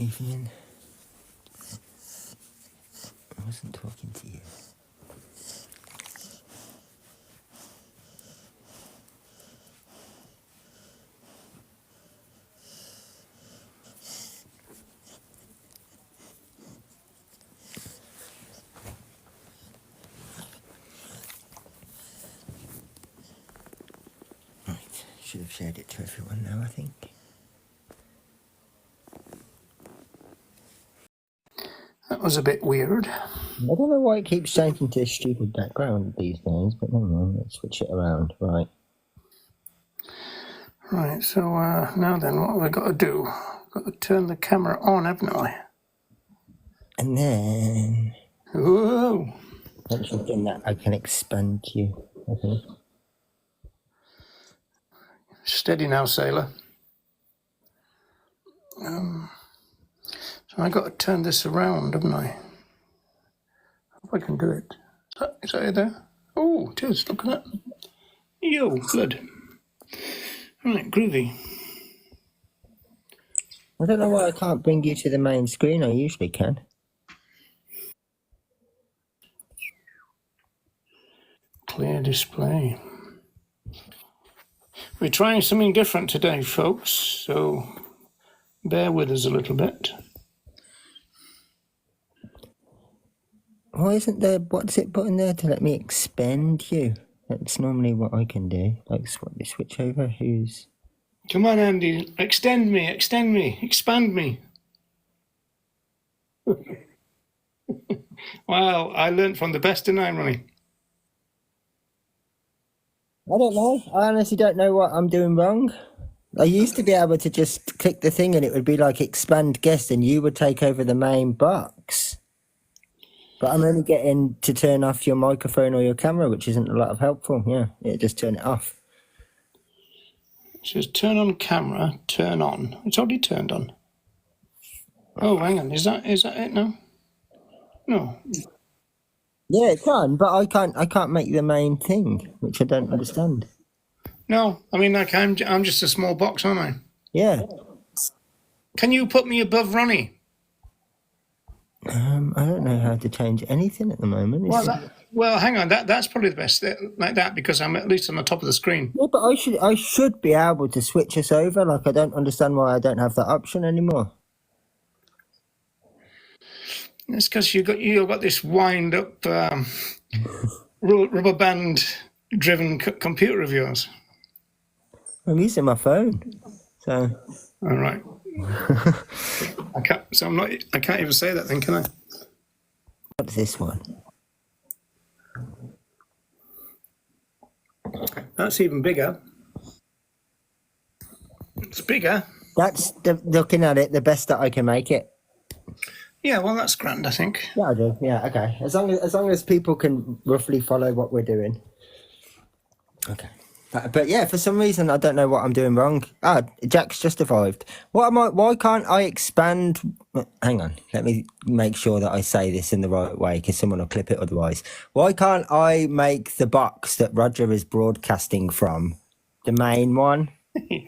Evening. I wasn't talking to you. Right, should have shared it to everyone now, I think. That was a bit weird. I don't know why it keeps changing to a stupid background these days, but never mind, let's switch it around. Right. Right, so now then, what have I got to do? Got to turn the camera on, haven't I? And then... Whoa! once you've done that, I can expand you. Okay. Steady now, sailor. So I got to turn this around, haven't I? Hope I can do it. Is that it there? Oh, it is. Look at that. Yo, good. Right, groovy. I don't know why I can't bring you to the main screen. I usually can. Clear display. We're trying something different today, folks, so bear with us a little bit. Why isn't there... what's it put in there to let me expand you? That's normally what I can do. Like, switch over. Who's... Come on, Andy. Extend me, expand me. Well, I learned from the best, didn't I, Ronnie? I don't know. I honestly don't know what I'm doing wrong. I used to be able to just click the thing and it would be like expand guest and you would take over the main box. But I'm only getting to turn off your microphone or your camera, which isn't a lot of helpful. Yeah, just turn it off. It says turn on camera, turn on. It's already turned on. Oh, hang on. Is that it now? No. Yeah, it can, but I can't make the main thing, which I don't understand. No, I mean, like I'm just a small box, aren't I? Yeah. Can you put me above Ronnie? I don't know how to change anything at the moment. Well, hang on. That's probably the best, like that, because I'm at least on the top of the screen. Yeah, but I should be able to switch us over. Like, I don't understand why I don't have that option anymore. It's because you got this wind up rubber band driven computer of yours. I'm using my phone, so. All right. I can't even say that then, can I? What's this one? That's even bigger. It's bigger. That's looking at it the best that I can make it. Yeah, well, that's grand, I think. Yeah, I do. Yeah, okay. As long as people can roughly follow what we're doing. Okay. But yeah, for some reason I don't know what I'm doing wrong. Jack's just arrived. Why can't I expand? Hang on, let me make sure that I say this in the right way, because someone will clip it otherwise. Why can't I make the box that Roger is broadcasting from the main one?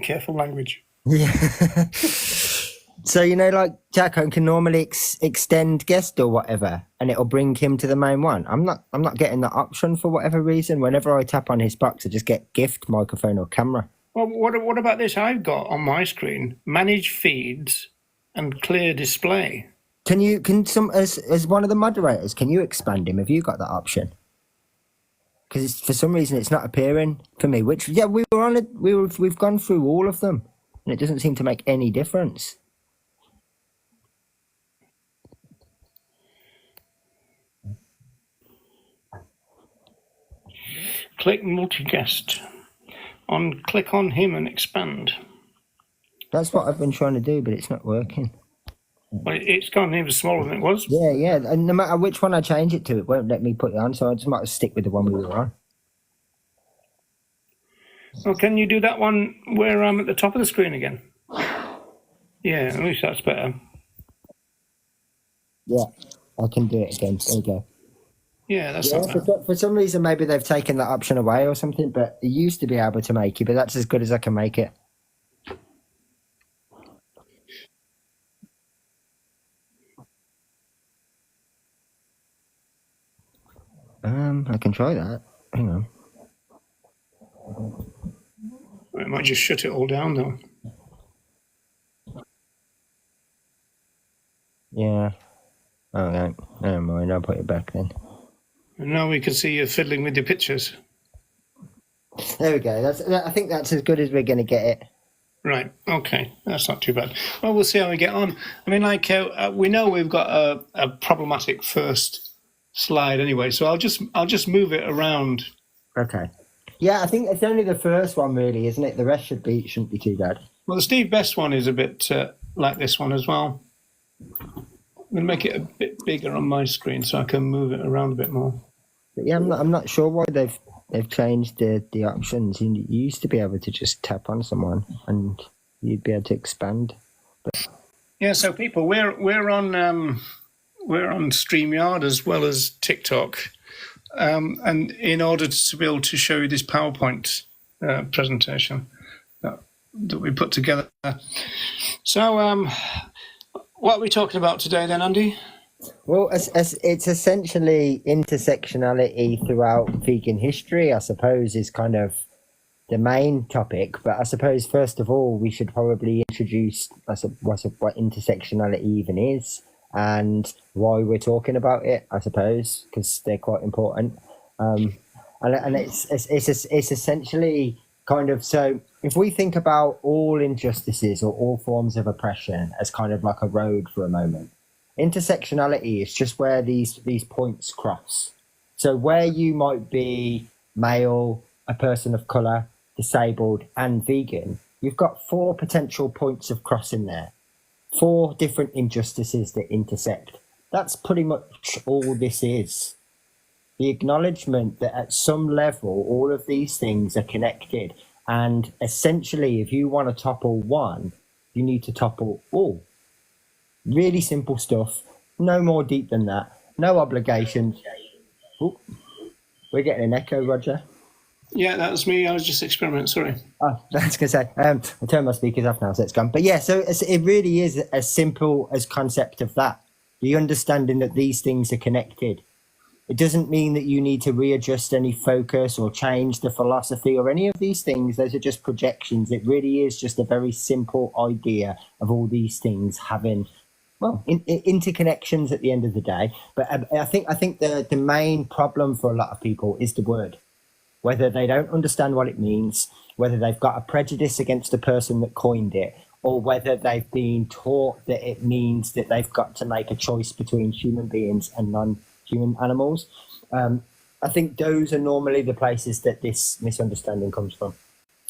Careful language. Yeah. So, like Jack can normally extend guest or whatever, and it'll bring him to the main one. I'm not getting that option for whatever reason. Whenever I tap on his box, I just get gift, microphone or camera. Well, what about this? I've got on my screen manage feeds and clear display. As one of the moderators, can you expand him? Have you got that option? Because for some reason it's not appearing for me. Which we've gone through all of them, and it doesn't seem to make any difference. Click multi-guest. Click on him and expand. That's what I've been trying to do, but it's not working. Well, it's gone even smaller than it was. Yeah. And no matter which one I change it to, it won't let me put it on, so I just might as well stick with the one we were on. Well, can you do that one where I'm at the top of the screen again? Yeah, at least that's better. Yeah, I can do it again. There you go. Yeah, that's not bad. For some reason, maybe they've taken that option away or something, but it used to be able to make it, but that's as good as I can make it. I can try that. Hang on. I might just shut it all down though. Yeah. Oh, no. Never mind. I'll put it back then. And now we can see you fiddling with your pictures. There we go. I think that's as good as we're going to get it. Right. Okay. That's not too bad. Well, we'll see how we get on. I mean, like we know we've got a problematic first slide anyway, so I'll just move it around. Okay. Yeah, I think it's only the first one, really, isn't it? The rest shouldn't be too bad. Well, the Steve Best one is a bit like this one as well. I'm going to make it a bit bigger on my screen so I can move it around a bit more. But yeah, I'm not sure why they've changed the options. You used to be able to just tap on someone and you'd be able to expand. But... Yeah, so people, we're on StreamYard as well as TikTok, and in order to be able to show you this PowerPoint presentation that we put together. So, what are we talking about today then, Andy? Well, it's essentially intersectionality throughout vegan history, I suppose, is kind of the main topic. But I suppose, first of all, we should probably introduce what intersectionality even is and why we're talking about it, I suppose, because they're quite important. And it's essentially kind of, so if we think about all injustices or all forms of oppression as kind of like a road for a moment, intersectionality is just where these points cross. So where you might be male, a person of colour, disabled and vegan, you've got 4 potential points of crossing there. 4 different injustices that intersect. That's pretty much all this is. The acknowledgement that at some level all of these things are connected, and essentially if you want to topple one, you need to topple all. Really simple stuff. No more deep than that. No obligations. Ooh, we're getting an echo, Roger. Yeah, that was me. I was just experimenting. Sorry. Oh, that's going to say. I'll turn my speakers off now, so it's gone. But yeah, so it really is as simple as concept of that. The understanding that these things are connected. It doesn't mean that you need to readjust any focus or change the philosophy or any of these things. Those are just projections. It really is just a very simple idea of all these things having, well, interconnections at the end of the day. But I think the main problem for a lot of people is the word. Whether they don't understand what it means, whether they've got a prejudice against the person that coined it, or whether they've been taught that it means that they've got to make a choice between human beings and non-human animals. I think those are normally the places that this misunderstanding comes from.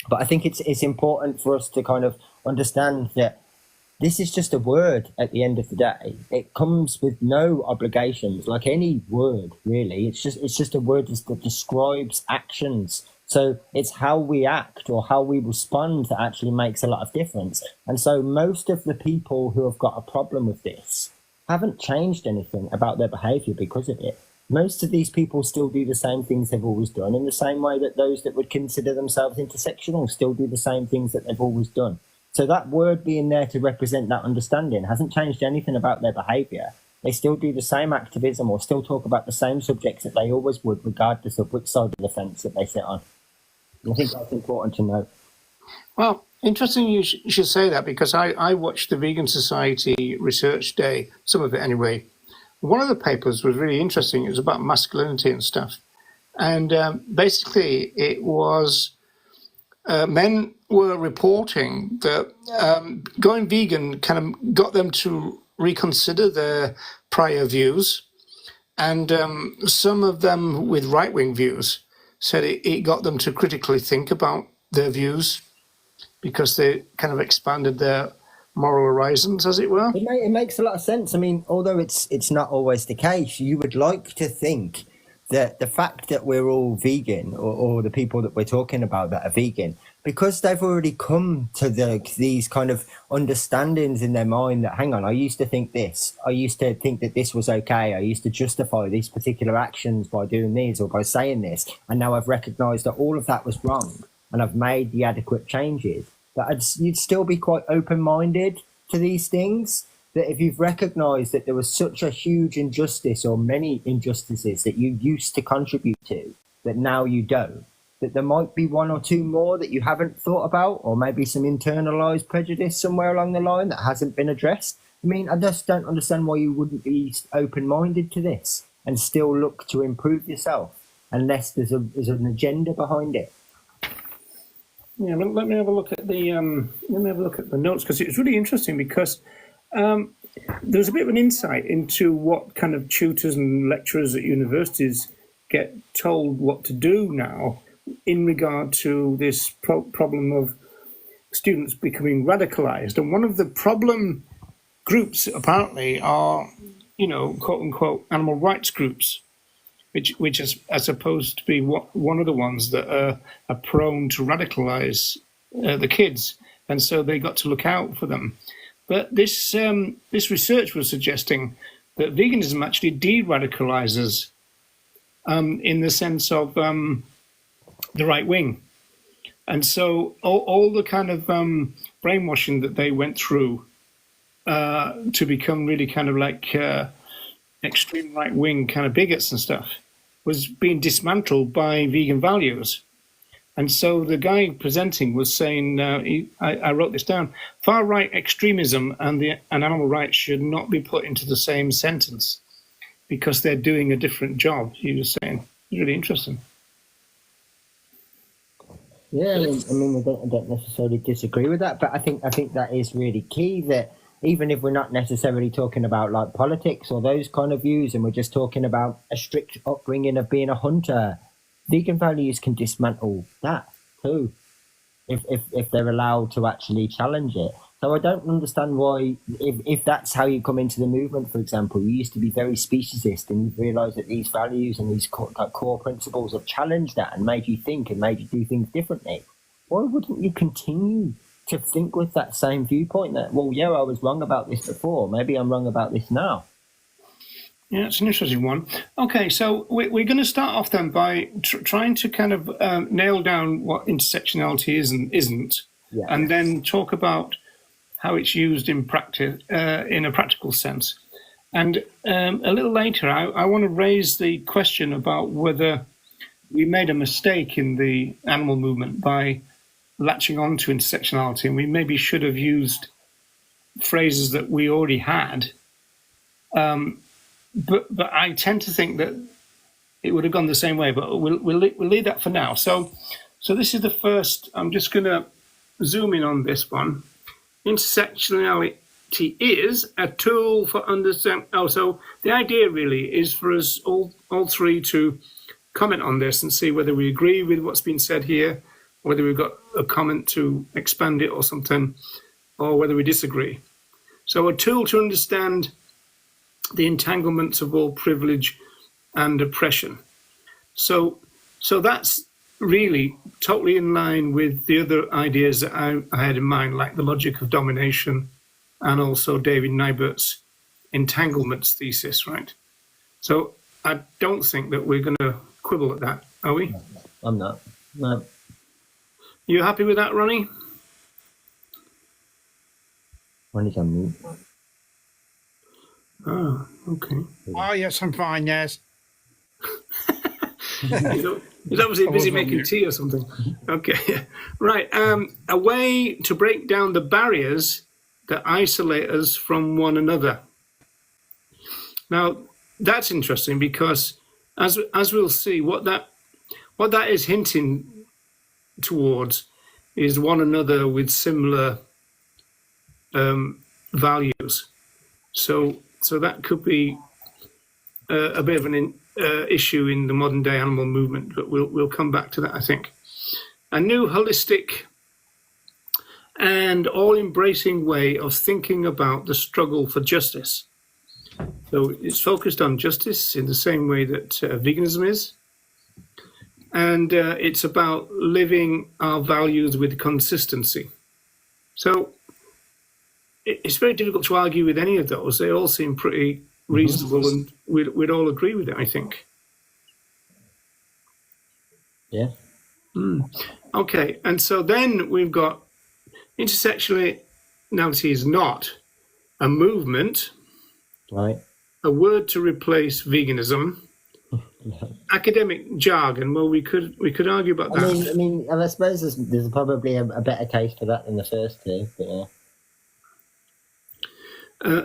But I think it's important for us to kind of understand that this is just a word at the end of the day. It comes with no obligations, like any word, really. It's just a word that describes actions. So it's how we act or how we respond that actually makes a lot of difference. And so most of the people who have got a problem with this haven't changed anything about their behavior because of it. Most of these people still do the same things they've always done, in the same way that those that would consider themselves intersectional still do the same things that they've always done. So that word being there to represent that understanding hasn't changed anything about their behaviour. They still do the same activism or still talk about the same subjects that they always would, regardless of which side of the fence that they sit on. And I think that's important to note. Well, interesting you should say that, because I watched the Vegan Society Research Day, some of it anyway. One of the papers was really interesting. It was about masculinity and stuff. And basically it was men were reporting that going vegan kind of got them to reconsider their prior views. And some of them with right-wing views said it got them to critically think about their views, because they kind of expanded their moral horizons, as it were. It makes a lot of sense. I mean, although it's not always the case, you would like to think that the fact that we're all vegan, or the people that we're talking about that are vegan, because they've already come to these kind of understandings in their mind that, hang on, I used to think this. I used to think that this was okay. I used to justify these particular actions by doing these or by saying this. And now I've recognised that all of that was wrong and I've made the adequate changes. That you'd still be quite open-minded to these things. that if you've recognized that there was such a huge injustice or many injustices that you used to contribute to, that now you don't, that there might be one or two more that you haven't thought about, or maybe some internalized prejudice somewhere along the line that hasn't been addressed. I mean, I just don't understand why you wouldn't be open-minded to this and still look to improve yourself, unless there's an agenda behind it. Yeah, but let me have a look at the notes, because it's really interesting, because there's a bit of an insight into what kind of tutors and lecturers at universities get told what to do now in regard to this problem of students becoming radicalized. And one of the problem groups apparently are, quote unquote, animal rights groups, which are supposed to be one of the ones that are prone to radicalize the kids, and so they got to look out for them. But this research was suggesting that veganism actually de-radicalizes in the sense of the right wing, and so all the kind of brainwashing that they went through to become really kind of like extreme right wing kind of bigots and stuff was being dismantled by vegan values. And so the guy presenting was saying, I wrote this down, far-right extremism and animal rights should not be put into the same sentence because they're doing a different job, he was saying. It's really interesting. Yeah, I mean, I don't necessarily disagree with that, but I think that is really key, that even if we're not necessarily talking about like politics or those kind of views, and we're just talking about a strict upbringing of being a hunter, vegan values can dismantle that too, if they're allowed to actually challenge it. So I don't understand why, if that's how you come into the movement, for example, you used to be very speciesist and you've realised that these values and these core principles have challenged that and made you think and made you do things differently. Why wouldn't you continue to think with that same viewpoint that, well, yeah, I was wrong about this before, maybe I'm wrong about this now? Yeah, it's an interesting one. Okay, so we're going to start off then by trying to kind of nail down what intersectionality is and isn't, and then talk about how it's used in practice, in a practical sense. And a little later, I want to raise the question about whether we made a mistake in the animal movement by latching on to intersectionality, and we maybe should have used phrases that we already had. But I tend to think that it would have gone the same way, but we'll leave that for now. So this is the first. I'm just going to zoom in on this one. Intersectionality is a tool for understanding. Oh, so the idea really is for us all three to comment on this and see whether we agree with what's been said here, whether we've got a comment to expand it or something, or whether we disagree. So a tool to understand the entanglements of all privilege and oppression. So that's really totally in line with the other ideas that I had in mind, like the logic of domination and also David Nybert's entanglements thesis, right? So I don't think that we're going to quibble at that, are we? I'm not. No. You happy with that, Ronnie? Ronnie's on mute. Oh, okay. Oh, yes, I'm fine, yes. He's obviously busy making tea or something. Okay, right. A way to break down the barriers that isolate us from one another. Now, that's interesting because, as we'll see, what that is hinting towards is one another with similar values. So that could be a bit of an issue in the modern day animal movement, but we'll come back to that, I think. A new holistic and all-embracing way of thinking about the struggle for justice. So it's focused on justice in the same way that veganism is. And it's about living our values with consistency. So it's very difficult to argue with any of those. They all seem pretty reasonable, and we'd all agree with it, I think. Yeah. Okay, and so then we've got intersectionality is not a movement, Right. a word to replace veganism, academic jargon. Well, we could argue about that. And I suppose there's probably a better case for that than the first two. But yeah.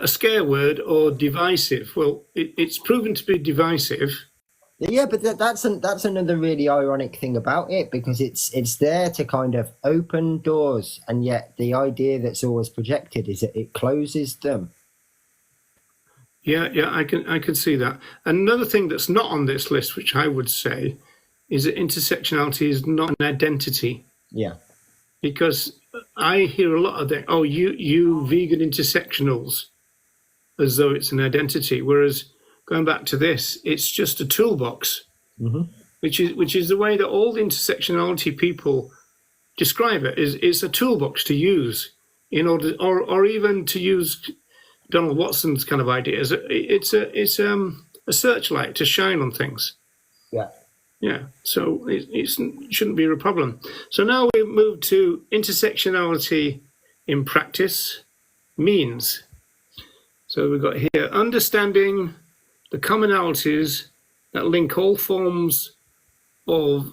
A scare word or divisive. Well, it's proven to be divisive. Yeah, but that's another really ironic thing about it, because it's there to kind of open doors, and yet the idea that's always projected is that it closes them. Yeah, I can see that. Another thing that's not on this list, which I would say, is that intersectionality is not an identity. Yeah. Because I hear a lot of that. Oh, you vegan intersectionals, as though it's an identity. Whereas going back to this, it's just a toolbox, which is the way that all the intersectionality people describe it. It's a toolbox to use in order, or even to use Donald Watson's kind of ideas. It's a searchlight to shine on things. Yeah. Yeah, so it shouldn't be a problem. So now we move to intersectionality in practice means. So we've got here understanding the commonalities that link all forms of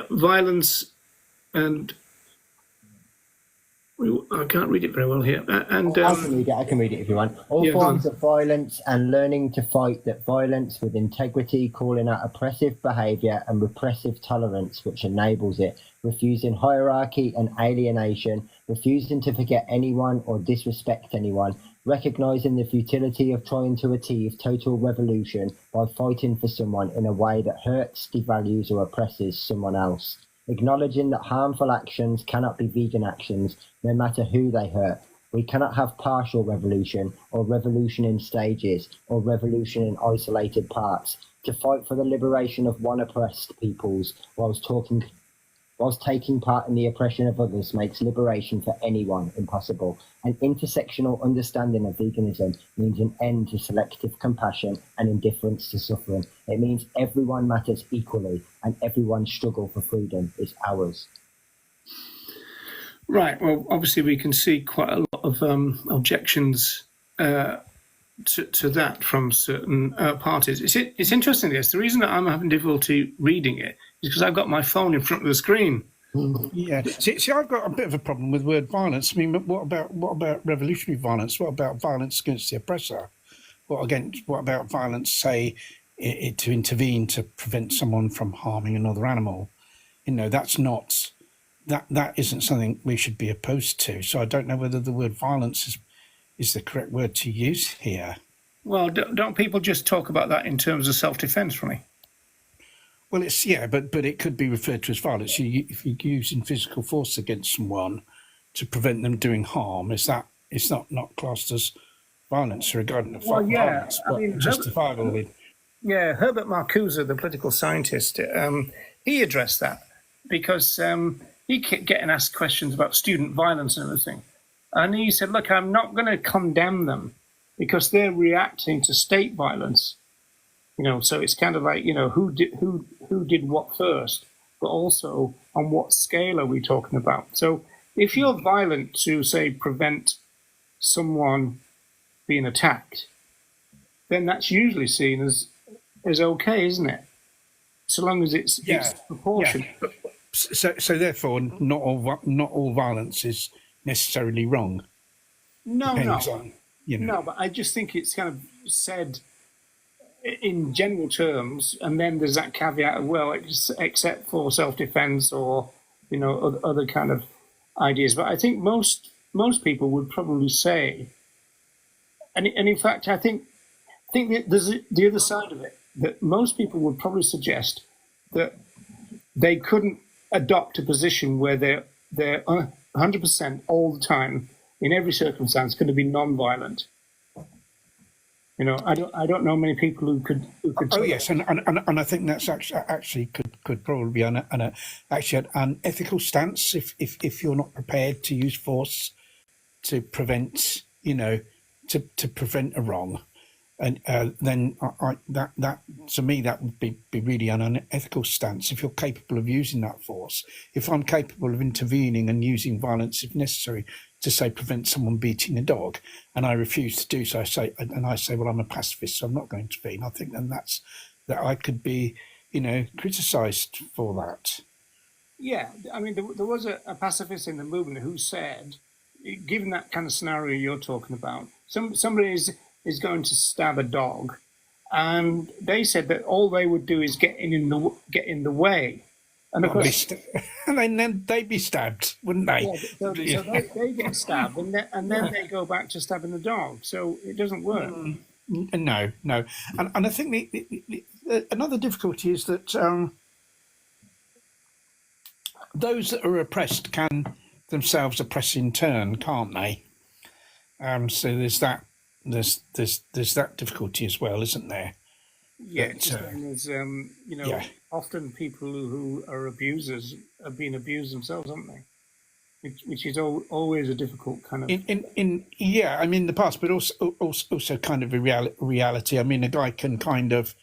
violence and I can't read it very well here. I can read it if you want. All forms of violence and learning to fight that violence with integrity, calling out oppressive behaviour and repressive tolerance which enables it, refusing hierarchy and alienation, refusing to forget anyone or disrespect anyone, recognising the futility of trying to achieve total revolution by fighting for someone in a way that hurts, devalues or oppresses someone else. Acknowledging that harmful actions cannot be vegan actions, no matter who they hurt. We cannot have partial revolution, or revolution in stages, or revolution in isolated parts. To fight for the liberation of one oppressed peoples, whilst taking part in the oppression of others makes liberation for anyone impossible. An intersectional understanding of veganism means an end to selective compassion and indifference to suffering. It means everyone matters equally and everyone's struggle for freedom is ours. Right. Well, obviously we can see quite a lot of objections to that from certain parties. It's interesting, this. The reason that I'm having difficulty reading it is because I've got my phone in front of the screen. Yeah. See, I've got a bit of a problem with word violence. I mean, what about revolutionary violence? What about violence against the oppressor? What about violence, say, to intervene to prevent someone from harming another animal? You know, that isn't something we should be opposed to. So I don't know whether the word violence is the correct word to use here. Well, don't people just talk about that in terms of self-defense, Ronnie? Well, but it could be referred to as violence. If you're using physical force against someone to prevent them doing harm, it's not classed as violence regarding violence, but justifiable. Yeah, Herbert Marcuse, the political scientist, he addressed that because he kept getting asked questions about student violence and everything. And he said, look, I'm not going to condemn them because they're reacting to state violence. You know, so it's kind of like, you know, who did what first, but also on what scale are we talking about? So if you're violent to, say, prevent someone being attacked, then that's usually seen as okay, isn't it? So long as it's proportionate. Yeah. So therefore, not all violence is necessarily wrong. No. No, but I just think it's kind of said in general terms, and then there's that caveat of, well, except for self-defense or, you know, other kind of ideas. But I think most people would probably say, and in fact, I think there's the other side of it, that most people would probably suggest that they couldn't adopt a position where they're 100% all the time, in every circumstance, going to be non-violent. You know, I don't know many people who could. Oh yes, and I think that's actually could probably be an ethical stance if you're not prepared to use force to prevent, you know, to prevent a wrong. and then that to me that would be really an unethical stance. If you're capable of using that force, if I'm capable of intervening and using violence if necessary to say prevent someone beating a dog, and I refuse to do so, I say well, I'm a pacifist, so I'm not going to intervene. I think then that I could be criticised for that. Yeah, I mean, there was a pacifist in the movement who said, given that kind of scenario you're talking about, somebody is going to stab a dog, and they said that all they would do is get in the way, and of course, and then they'd be stabbed, wouldn't they? Yeah, so they get stabbed, and then they go back to stabbing the dog. So it doesn't work. No, and I think another difficulty is that those that are oppressed can themselves oppress in turn, can't they? So there's that difficulty as well, isn't there? Yeah, there's often people who are abusers have been abused themselves, haven't they? Which is always a difficult kind of in the past, but also kind of a reality. I mean, a guy can kind of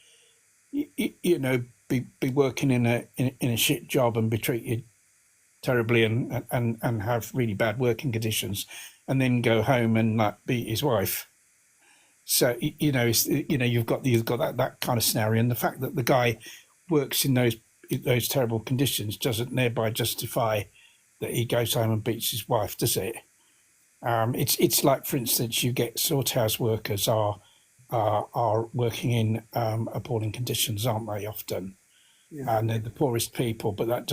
be working in a shit job and be treated terribly and have really bad working conditions, and then go home and beat his wife. So you've got that kind of scenario, and the fact that the guy works in those terrible conditions doesn't thereby justify that he goes home and beats his wife, does it? It's like, for instance, you get slaughterhouse workers are working in appalling conditions, aren't they? Often, and they're the poorest people, but that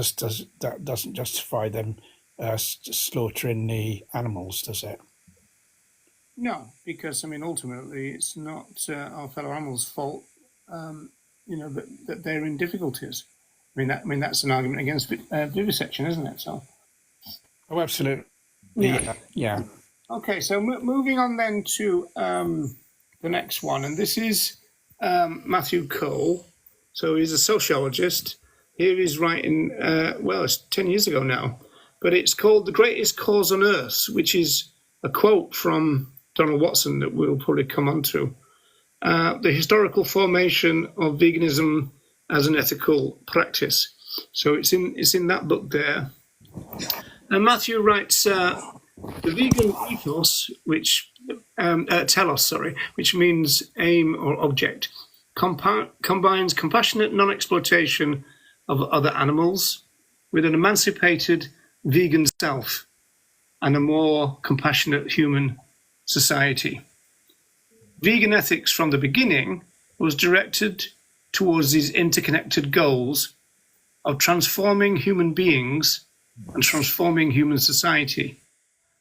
doesn't justify them slaughtering the animals, does it? No, because I mean, ultimately, it's not our fellow animals' fault. That they're in difficulties. I mean that's an argument against vivisection, isn't it? So. Oh, absolutely. Yeah. Okay, so moving on then to the next one, and this is Matthew Cole. So he's a sociologist. Here he's writing, it's 10 years ago now, but it's called The Greatest Cause on Earth, which is a quote from Donald Watson that we'll probably come on to. The historical formation of veganism as an ethical practice. So it's in that book there. And Matthew writes, the vegan ethos, which telos, which means aim or object, combines compassionate non-exploitation of other animals with an emancipated vegan self and a more compassionate human society. Vegan ethics from the beginning was directed towards these interconnected goals of transforming human beings and transforming human society,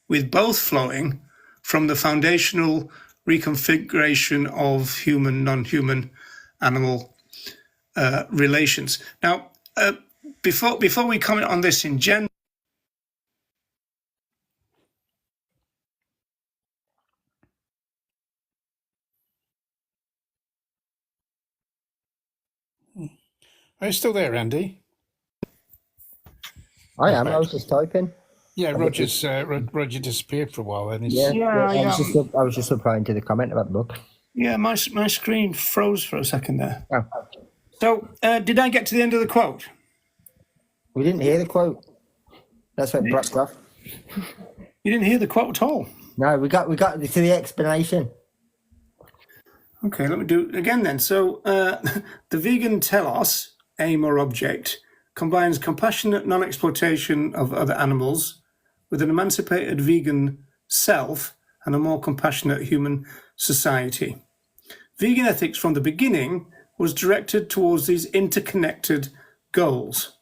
with both flowing from the foundational reconfiguration of human, non-human, animal relations. Now, before we comment on this in general, Are you still there, Andy? I am. I was just typing. Yeah, Roger disappeared for a while. Then I was just replying to the comment about the book. Yeah, my screen froze for a second there. Oh. So, did I get to the end of the quote? We didn't hear the quote. That's what broke off. You didn't hear the quote at all? No, we got to the explanation. Okay, let me do it again then. So, the vegan telos, aim or object, combines compassionate non-exploitation of other animals with an emancipated vegan self and a more compassionate human society. Vegan ethics from the beginning was directed towards these interconnected goals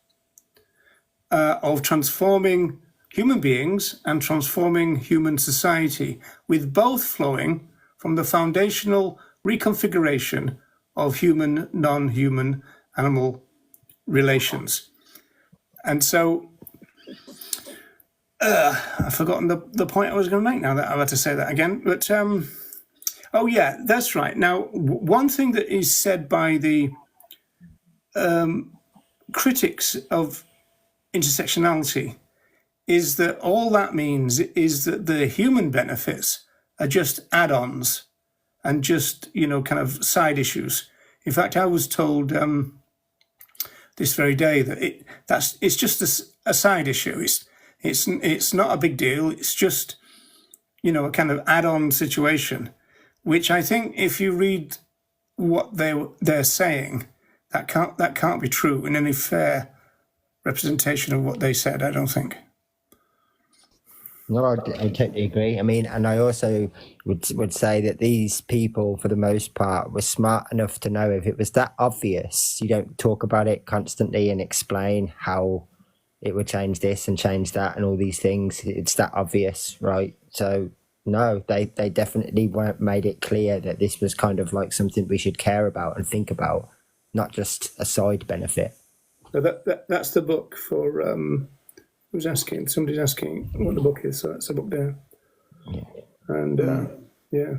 of transforming human beings and transforming human society, with both flowing from the foundational reconfiguration of human, non-human animal relations. And so I've forgotten the point I was going to make now that I've had to say that again. But, oh yeah, that's right. Now, one thing that is said by the critics of intersectionality is that all that means is that the human benefits are just add-ons and just, kind of side issues. In fact, I was told this very day that it's just a side issue. It's not a big deal. It's just, a kind of add-on situation, which I think if you read what they're saying, that can't be true in any fair representation of what they said, I don't think. No, I totally agree. I mean, and I also would say that these people, for the most part, were smart enough to know if it was that obvious, you don't talk about it constantly and explain how it would change this and change that and all these things. It's that obvious, right? So, no, they definitely weren't made it clear that this was kind of like something we should care about and think about, not just a side benefit. So that's the book for... somebody's asking what the book is, so that's the book there. Yeah. And yeah.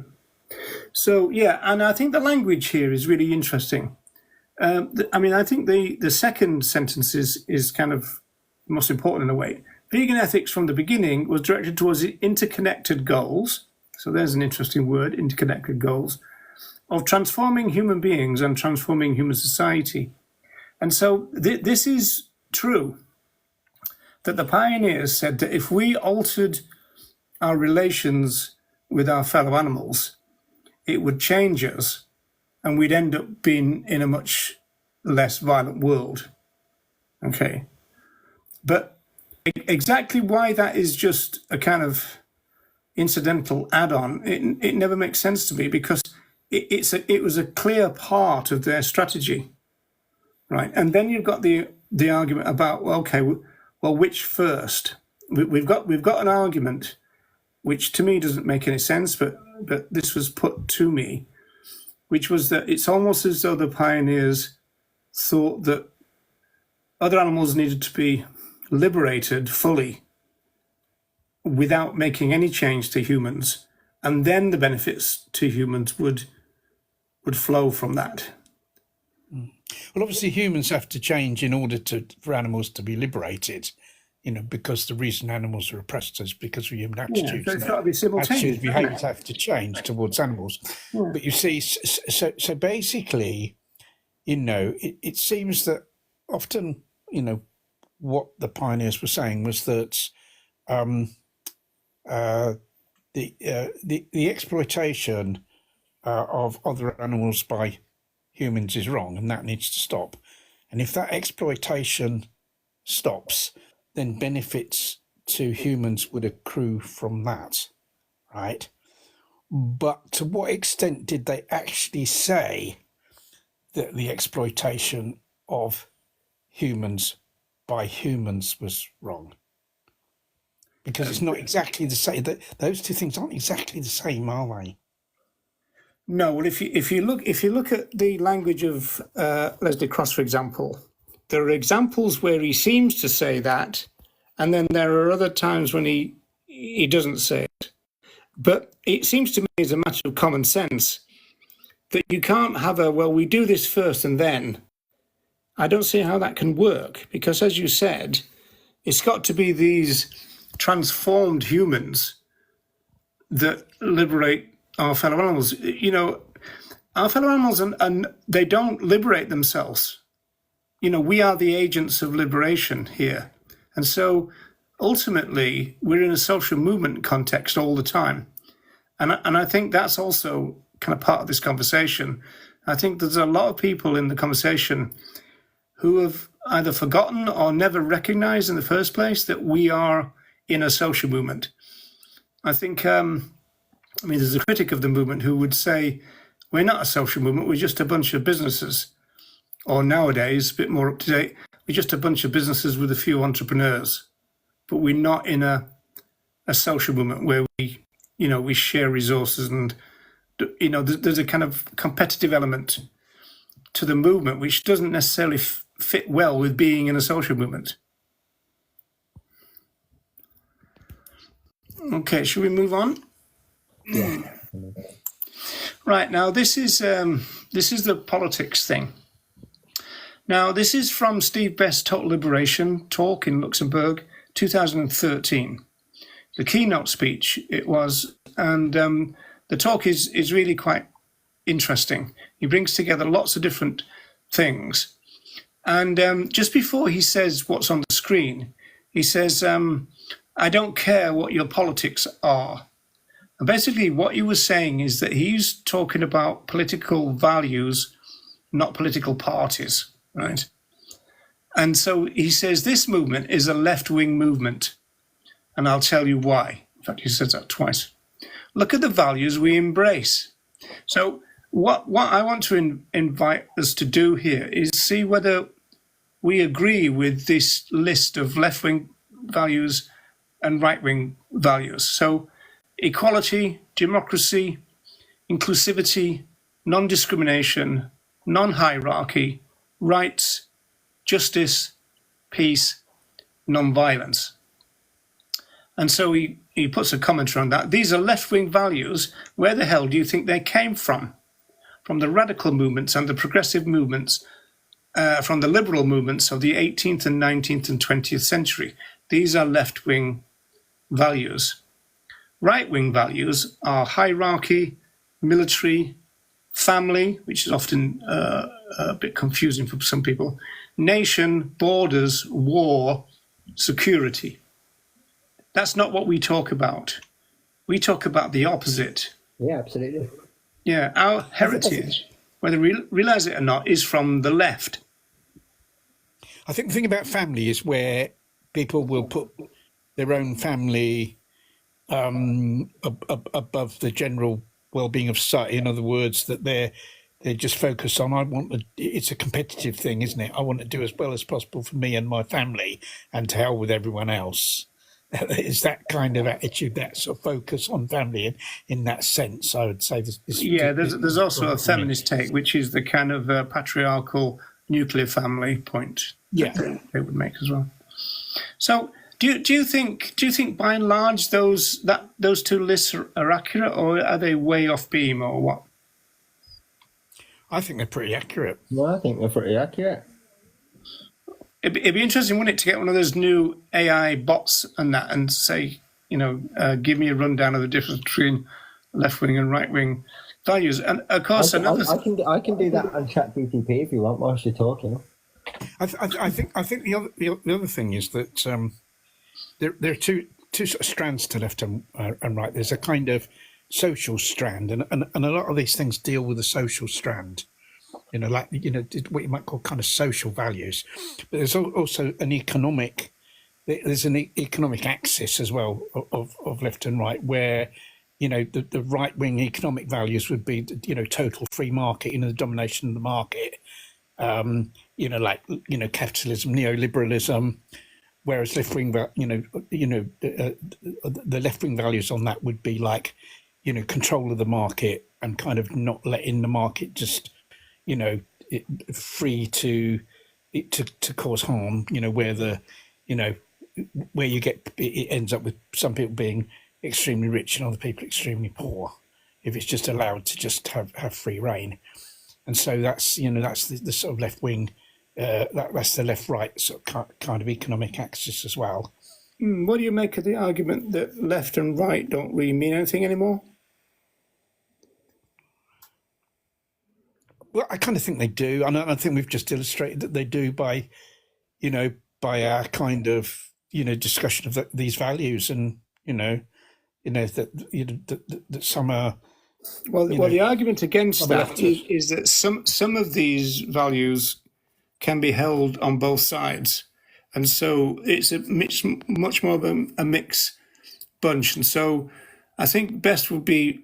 So, yeah, and I think the language here is really interesting. I think the second sentence is kind of the most important in a way. Vegan ethics from the beginning was directed towards the interconnected goals, so there's an interesting word, interconnected goals, of transforming human beings and transforming human society. And so this is true, that the pioneers said that if we altered our relations with our fellow animals, it would change us and we'd end up being in a much less violent world. Okay. But exactly why that is just a kind of incidental add-on, it never makes sense to me, because it was a clear part of their strategy, right? And then you've got the argument about, well, which first? We've got an argument, which to me doesn't make any sense, but this was put to me, which was that it's almost as though the pioneers thought that other animals needed to be liberated fully without making any change to humans, and then the benefits to humans would flow from that. Well, obviously humans have to change in order for animals to be liberated, because the reason animals are oppressed is because of human attitudes. So it's got to be simultaneous. Attitudes, behaviours have to change towards animals. Yeah. But you see, so basically, it seems that often, what the pioneers were saying was that the exploitation of other animals by humans is wrong, and that needs to stop. And if that exploitation stops, then benefits to humans would accrue from that, right? But to what extent did they actually say that the exploitation of humans by humans was wrong? Because it's not exactly the same. Those two things aren't exactly the same, are they? No. Well, if you look at the language of Leslie Cross, for example, there are examples where he seems to say that, and then there are other times when he doesn't say it. But it seems to me as a matter of common sense that you can't have we do this first and then. I don't see how that can work, because as you said, it's got to be these transformed humans that liberate our fellow animals. Our fellow animals, and they don't liberate themselves. We are the agents of liberation here. And so ultimately, we're in a social movement context all the time. And I think that's also kind of part of this conversation. I think there's a lot of people in the conversation who have either forgotten or never recognized in the first place that we are in a social movement. I think, there's a critic of the movement who would say, we're not a social movement, we're just a bunch of businesses. Or nowadays, a bit more up to date, we're just a bunch of businesses with a few entrepreneurs. But we're not in a social movement where we share resources, and there's a kind of competitive element to the movement which doesn't necessarily fit well with being in a social movement. Okay, should we move on? Yeah. Right, now this is the politics thing. Now, this is from Steve Best's Total Liberation talk in Luxembourg, 2013. The keynote speech it was, and the talk is really quite interesting. He brings together lots of different things. And just before he says what's on the screen, he says, I don't care what your politics are. And basically what he was saying is that he's talking about political values, not political parties, right? And so he says this movement is a left-wing movement, and I'll tell you why. In fact, he says that twice. Look at the values we embrace. So what I want to invite us to do here is see whether we agree with this list of left-wing values and right-wing values. So equality, democracy, inclusivity, non-discrimination, non-hierarchy, rights, justice, peace, non-violence. And so he puts a commentary on that. These are left-wing values. Where the hell do you think they came from? From the radical movements and the progressive movements, from the liberal movements of the 18th and 19th and 20th century. These are left-wing values. Right-wing values are hierarchy, military, family, which is often a bit confusing for some people, nation, borders, war, security. That's not what we talk about. We talk about the opposite. Yeah, absolutely. Yeah, our heritage, whether we realize it or not, is from the left. I think the thing about family is where people will put their own family above the general well-being of society. In other words, that they're just focused on, it's a competitive thing, isn't it? I want to do as well as possible for me and my family, and to hell with everyone else. It's that kind of attitude, that sort of focus on family in that sense, I would say. There's also a feminist take, which is the kind of patriarchal nuclear family point that they would make as well. So do you think by and large those two lists are accurate, or are they way off beam, or what? I think they're pretty accurate. Well, I think they're pretty accurate. It'd be interesting, wouldn't it, to get one of those new AI bots and that, and say, give me a rundown of the difference between left-wing and right-wing values. And of course, I can do that on ChatGPT if you want whilst you're talking. I think the other thing is that there are two sort of strands to left and right. There's a kind of social strand, and a lot of these things deal with the social strand. What you might call kind of social values. But there's also an economic axis as well of left and right, where the right wing economic values would be total free market, the domination of the market, capitalism, neoliberalism, whereas left wing the left wing values on that would be like control of the market and kind of not letting the market just free to cause harm, where you get, it ends up with some people being extremely rich and other people extremely poor if it's just allowed to just have free reign. And so that's the sort of left wing, that's the left right sort of kind of economic axis as well. What do you make of the argument that left and right don't really mean anything anymore? Well, I kind of think they do, and I think we've just illustrated that they do by our kind of discussion of these values, and that some are. Well, the argument against that is that some of these values can be held on both sides, and so it's much more of a mixed bunch, and so I think best would be.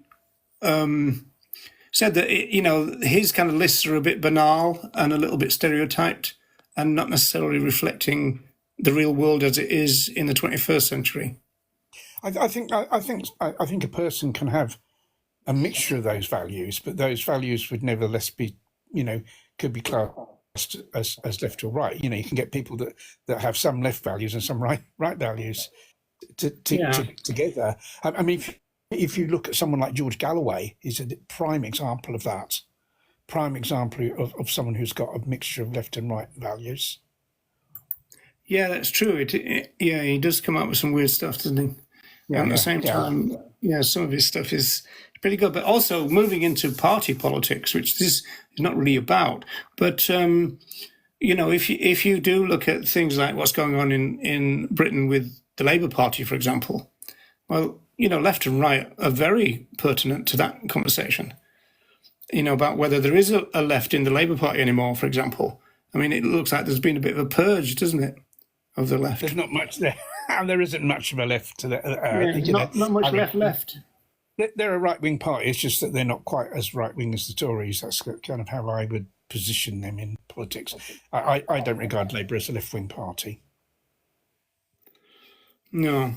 Said that his kind of lists are a bit banal and a little bit stereotyped, and not necessarily reflecting the real world as it is in the 21st century. I think a person can have a mixture of those values, but those values would nevertheless be could be classed as left or right. You can get people that have some left values and some right values together. I mean. If you look at someone like George Galloway, he's a prime example of that. Prime example of someone who's got a mixture of left and right values. Yeah, that's true. He does come up with some weird stuff, doesn't he? Yeah, at the same time, some of his stuff is pretty good. But also moving into party politics, which this is not really about. But if you do look at things like what's going on in Britain with the Labour Party, for example, well, left and right are very pertinent to that conversation. About whether there is a left in the Labour Party anymore, for example. I mean, it looks like there's been a bit of a purge, doesn't it, of the left? There's not much there. There isn't much of a left to the. Not much left. They're a right-wing party. It's just that they're not quite as right-wing as the Tories. That's kind of how I would position them in politics. I don't regard Labour as a left-wing party. No.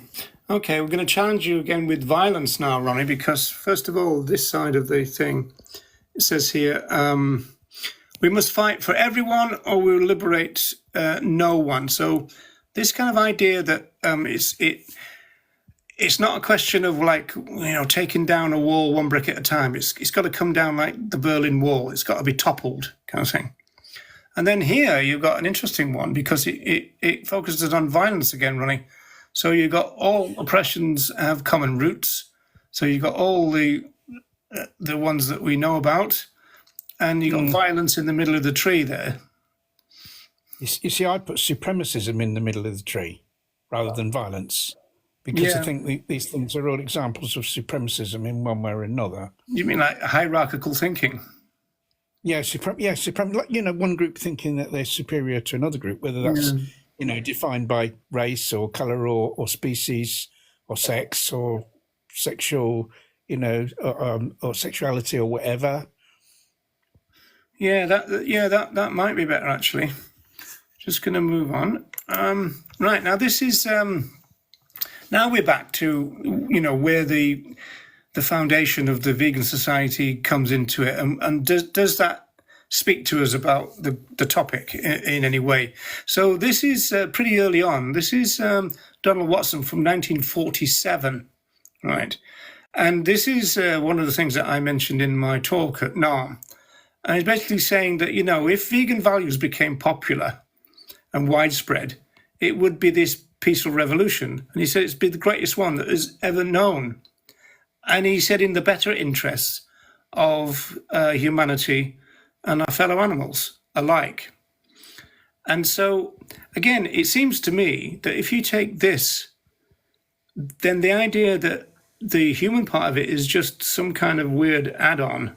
Okay, we're going to challenge you again with violence now, Ronnie, because first of all, this side of the thing, it says here, we must fight for everyone or we'll liberate no one. So this kind of idea that it's not a question of taking down a wall one brick at a time. It's got to come down like the Berlin Wall. It's got to be toppled, kind of thing. And then here you've got an interesting one because it focuses on violence again, Ronnie. So you've got all oppressions have common roots. So you've got all the ones that we know about, and you've got violence in the middle of the tree there. You see, I put supremacism in the middle of the tree rather than violence because I think these things are all examples of supremacism in one way or another. You mean like hierarchical thinking? Yeah, one group thinking that they're superior to another group, whether that's defined by race or colour or species or sex or sexual, or sexuality or whatever. Yeah, that might be better actually. Just going to move on. Right now, this is now we're back to where the foundation of the vegan society comes into it, and does that speak to us about the topic in any way? So this is pretty early on. This is Donald Watson from 1947, right? And this is one of the things that I mentioned in my talk at NARM. And he's basically saying that, if vegan values became popular and widespread, it would be this peaceful revolution. And he said it's been the greatest one that is ever known. And he said in the better interests of humanity and our fellow animals alike. And so, again, it seems to me that if you take this, then the idea that the human part of it is just some kind of weird add-on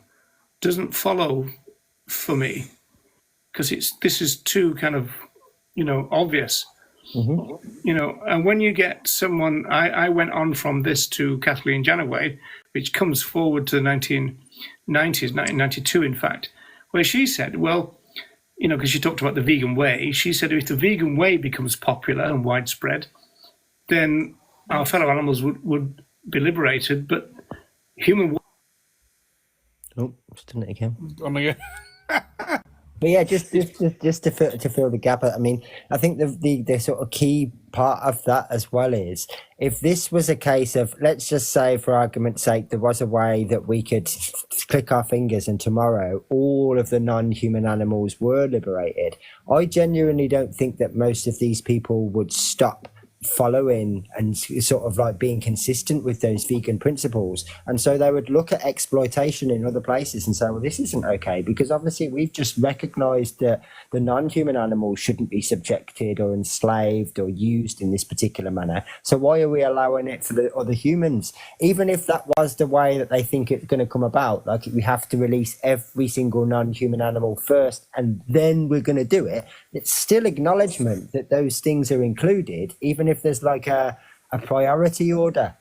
doesn't follow for me, because this is too kind of, obvious. Mm-hmm. And when you get someone, I went on from this to Kathleen Janaway, which comes forward to the 1990s, 1992, in fact, where she said, well, because she talked about the vegan way, she said if the vegan way becomes popular and widespread, then our fellow animals would be liberated, but human... Oh, just done it again. Oh my God. But yeah, just to fill the gap. I mean, I think the sort of key part of that as well is if this was a case of, let's just say for argument's sake, there was a way that we could click our fingers and tomorrow all of the non-human animals were liberated. I genuinely don't think that most of these people would stop following and sort of like being consistent with those vegan principles, and so they would look at exploitation in other places and say, well, this isn't okay, because obviously we've just recognized that the non-human animals shouldn't be subjected or enslaved or used in this particular manner, so why are we allowing it for the other humans? Even if that was the way that they think it's going to come about, like we have to release every single non-human animal first and then we're going to do it, it's still acknowledgement that those things are included, even if there's like a priority order.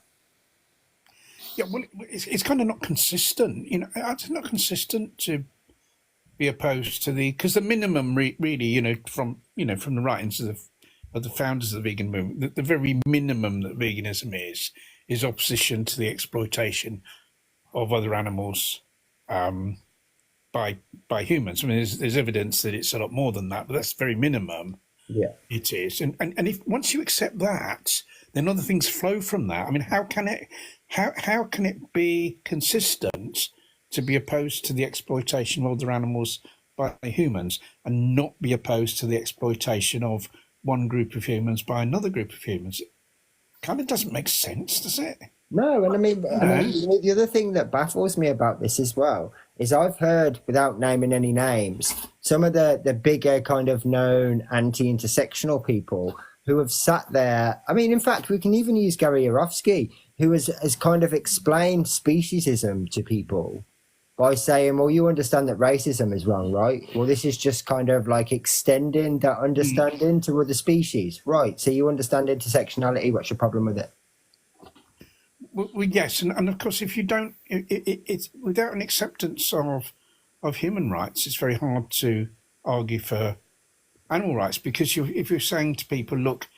Yeah, well, it's kind of not consistent. It's not consistent to be opposed to because the minimum really, from the writings of the founders of the vegan movement, the very minimum that veganism is opposition to the exploitation of other animals by humans. I mean, there's evidence that it's a lot more than that, but that's very minimum. Yeah, it is, and if once you accept that, then other things flow from that. I mean, how can it be consistent to be opposed to the exploitation of other animals by humans and not be opposed to the exploitation of one group of humans by another group of humans? It kind of doesn't make sense, does it? No, and I mean, No. the other thing that baffles me about this as well is I've heard, without naming any names, some of the bigger kind of known anti-intersectional people who have sat there. I mean, in fact, we can even use Gary Yourofsky, who has kind of explained speciesism to people by saying, well, you understand that racism is wrong, right? Well, this is just kind of like extending that understanding to other species. Right, so you understand intersectionality, what's your problem with it? Well, yes, and of course, if you don't, it's without an acceptance of human rights, it's very hard to argue for animal rights, because if you're saying to people, look,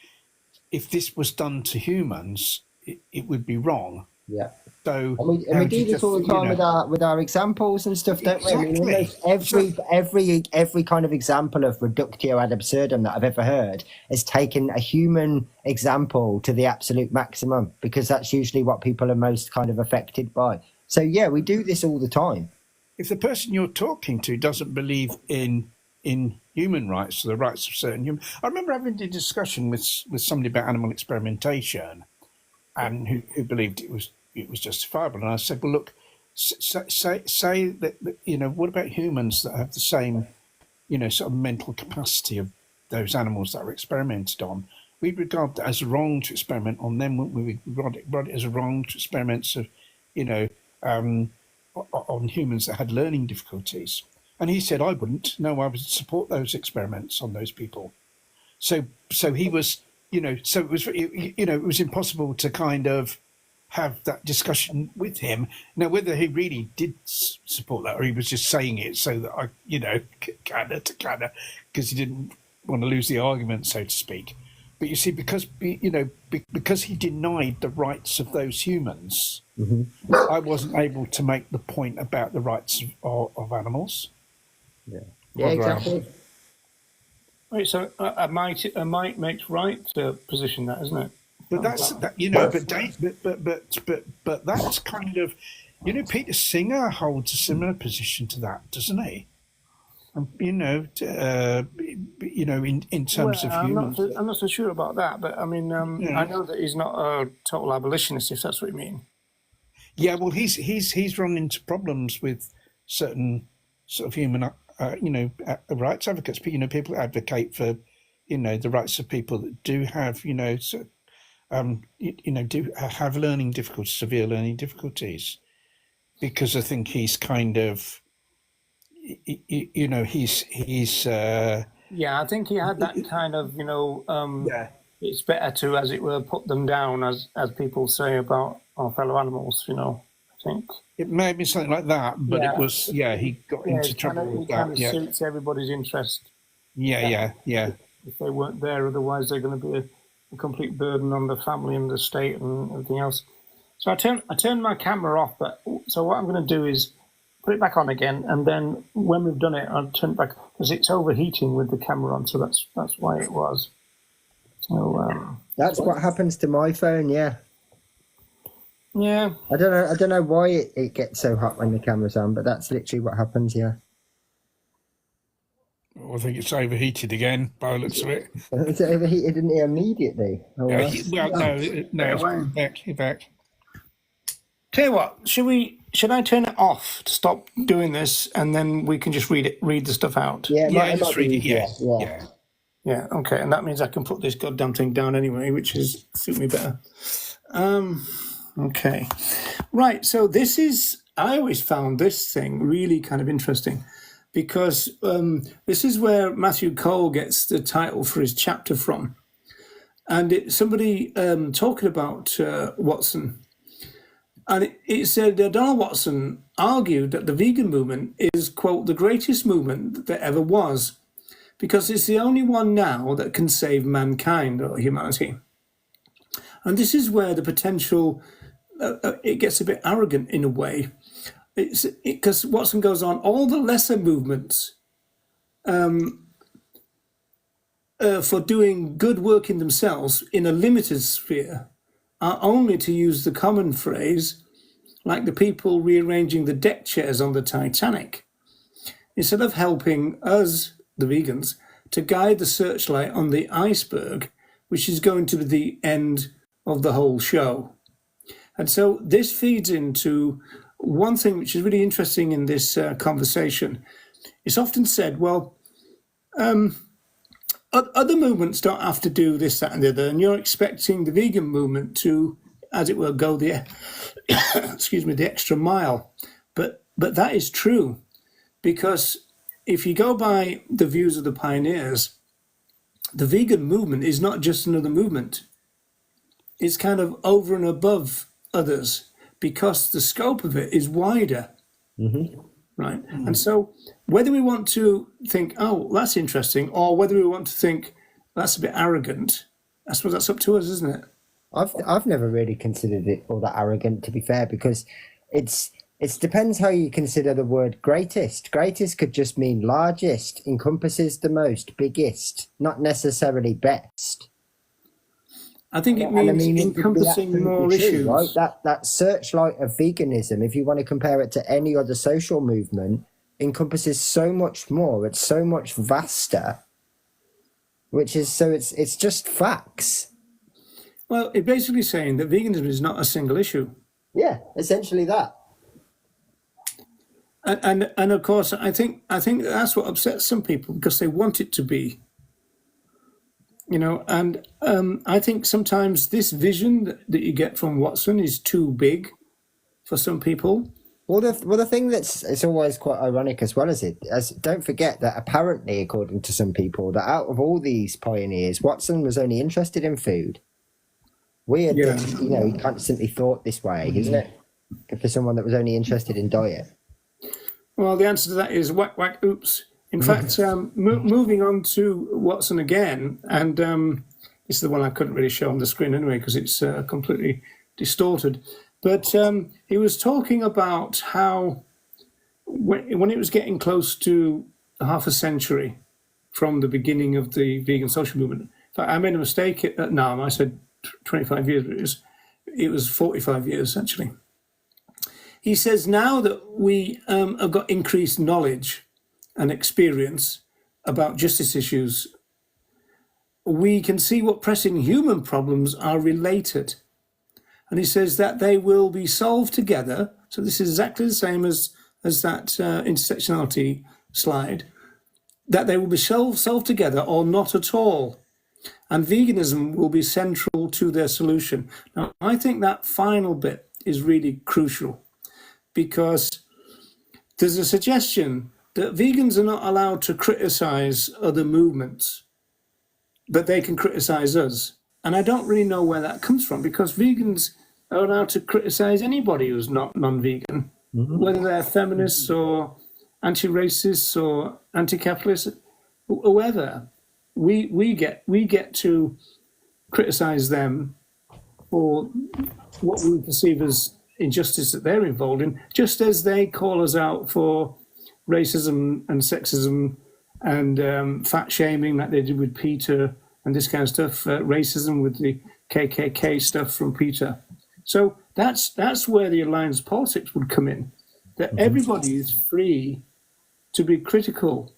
if this was done to humans, it would be wrong. Yeah. So And we do this all the time with our examples and stuff, don't we? I mean, almost every kind of example of reductio ad absurdum that I've ever heard has taken a human example to the absolute maximum, because that's usually what people are most kind of affected by. So yeah, we do this all the time. If the person you're talking to doesn't believe in human rights, or the rights of certain humans, I remember having a discussion with somebody about animal experimentation, and who believed it was justifiable. And I said, well, look, say that, what about humans that have the same, sort of mental capacity of those animals that are experimented on? We'd regard that as wrong to experiment on them, wouldn't we? We'd regard it as wrong to experiments of, on humans that had learning difficulties. And he said, I wouldn't. No, I would support those experiments on those people. So he was, so it was impossible to kind of have that discussion with him. Now, whether he really did support that, or he was just saying it so that I, because he didn't want to lose the argument, so to speak. But you see, because he denied the rights of those humans, I wasn't able to make the point about the rights of animals. Yeah, exactly. Right, so a might makes right position, that, isn't it? But that's but that's kind of, Peter Singer holds a similar position to that, doesn't he? In terms of humans. I'm not so sure about that, but I mean, I know that he's not a total abolitionist, if that's what you mean. Yeah, well, he's run into problems with certain sort of human, rights advocates. But people advocate for, the rights of people that do have, do have learning difficulties, severe learning difficulties, because I think he's kind of, he's. Yeah, I think he had that kind of, it's better to, as it were, put them down, as people say about our fellow animals. I think it may have been something like that, but it was, he got into trouble with that. It kind of suits everybody's interest. Yeah. If they weren't there, otherwise they're going to be a complete burden on the family and the state and everything else. So I turned my camera off, so what I'm going to do is put it back on again, and then when we've done it, I'll turn it back, because it's overheating with the camera on, so that's why it was. So that's what happens to my phone. Yeah. Yeah. I don't know why it gets so hot when the camera's on, but that's literally what happens. Yeah. I think it's overheated again by the looks of it. It's overheated, didn't it, immediately? Oh, no, back. Tell you what, should I turn it off to stop doing this, and then we can just read the stuff out? Yeah, just read it. Yeah. Yeah, okay, and that means I can put this goddamn thing down anyway, which is suit me better. Okay. Right, so I always found this thing really kind of interesting, because this is where Matthew Cole gets the title for his chapter from. And somebody talking about Watson, and it said Donald Watson argued that the vegan movement is, quote, the greatest movement that ever was, because it's the only one now that can save mankind or humanity. And this is where the potential, it gets a bit arrogant in a way. Because Watson goes on, all the lesser movements for doing good work in themselves in a limited sphere are only, to use the common phrase, like the people rearranging the deck chairs on the Titanic, instead of helping us, the vegans, to guide the searchlight on the iceberg, which is going to be the end of the whole show. And so this feeds into one thing which is really interesting in this conversation. It's often said, well, other movements don't have to do this, that, and the other, and you're expecting the vegan movement to, as it were, go the excuse me, the extra mile. But that is true, because if you go by the views of the pioneers, the vegan movement is not just another movement. It's kind of over and above others because the scope of it is wider. Right. And so whether we want to think, oh, that's interesting, or whether we want to think that's a bit arrogant, I suppose that's up to us, isn't it? I've never really considered it all that arrogant, to be fair, because it depends how you consider the word greatest. Greatest could just mean largest, encompasses the most, biggest, not necessarily best. I think it means encompassing more issues. Right? That searchlight of veganism, if you want to compare it to any other social movement, encompasses so much more. It's so much vaster, it's just facts. Well, it's basically saying that veganism is not a single issue. Yeah, essentially that. And of course, I think that's what upsets some people, because they want it to be. And I think sometimes this vision that you get from Watson is too big for some people. Well, the thing it's always quite ironic as well don't forget that apparently, according to some people, that out of all these pioneers, Watson was only interested in food. Weird that, he constantly thought this way, isn't it? For someone that was only interested in diet. Well, the answer to that is whack, whack, oops. In fact, moving on to Watson again, and this is the one I couldn't really show on the screen anyway because it's completely distorted. But he was talking about how when it was getting close to half a century from the beginning of the vegan social movement. In fact, I made a mistake at NAM. I said 25 years, but it was 45 years, actually. He says now that we have got increased knowledge and experience about justice issues, we can see what pressing human problems are related. And he says that they will be solved together. So this is exactly the same as that intersectionality slide, that they will be solved together or not at all. And veganism will be central to their solution. Now, I think that final bit is really crucial, because there's a suggestion that vegans are not allowed to criticize other movements, but they can criticize us. And I don't really know where that comes from, because vegans are allowed to criticize anybody who's not non-vegan, whether they're feminists or anti-racists or anti-capitalist, whoever. We get to criticize them for what we perceive as injustice that they're involved in, just as they call us out for racism and sexism and fat shaming like they did with Peter and this kind of stuff, racism with the KKK stuff from Peter. So that's where the alliance politics would come in, that everybody is free to be critical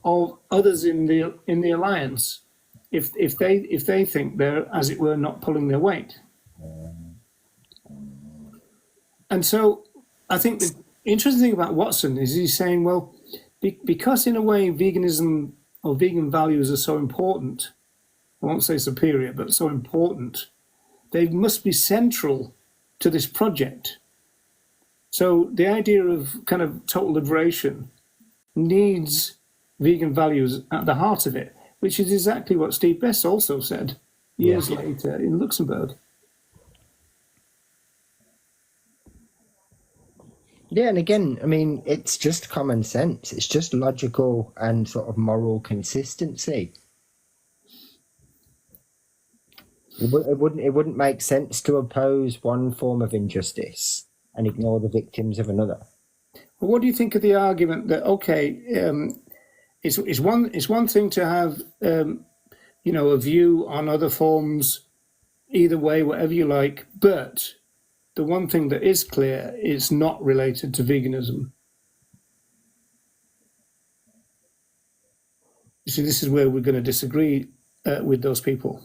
of others in the alliance if they think they're, as it were, not pulling their weight. And so I think the interesting thing about Watson is he's saying, well, because in a way veganism or vegan values are so important, I won't say superior, but so important, they must be central to this project. So the idea of kind of total liberation needs vegan values at the heart of it, which is exactly what Steve Best also said years later in Luxembourg. Yeah, and again, I mean, it's just common sense. It's just logical and sort of moral consistency. It wouldn't make sense to oppose one form of injustice and ignore the victims of another. Well, what do you think of the argument that it's one thing to have a view on other forms, either way, whatever you like, but the one thing that is clear is not related to veganism. You see, this is where we're going to disagree with those people.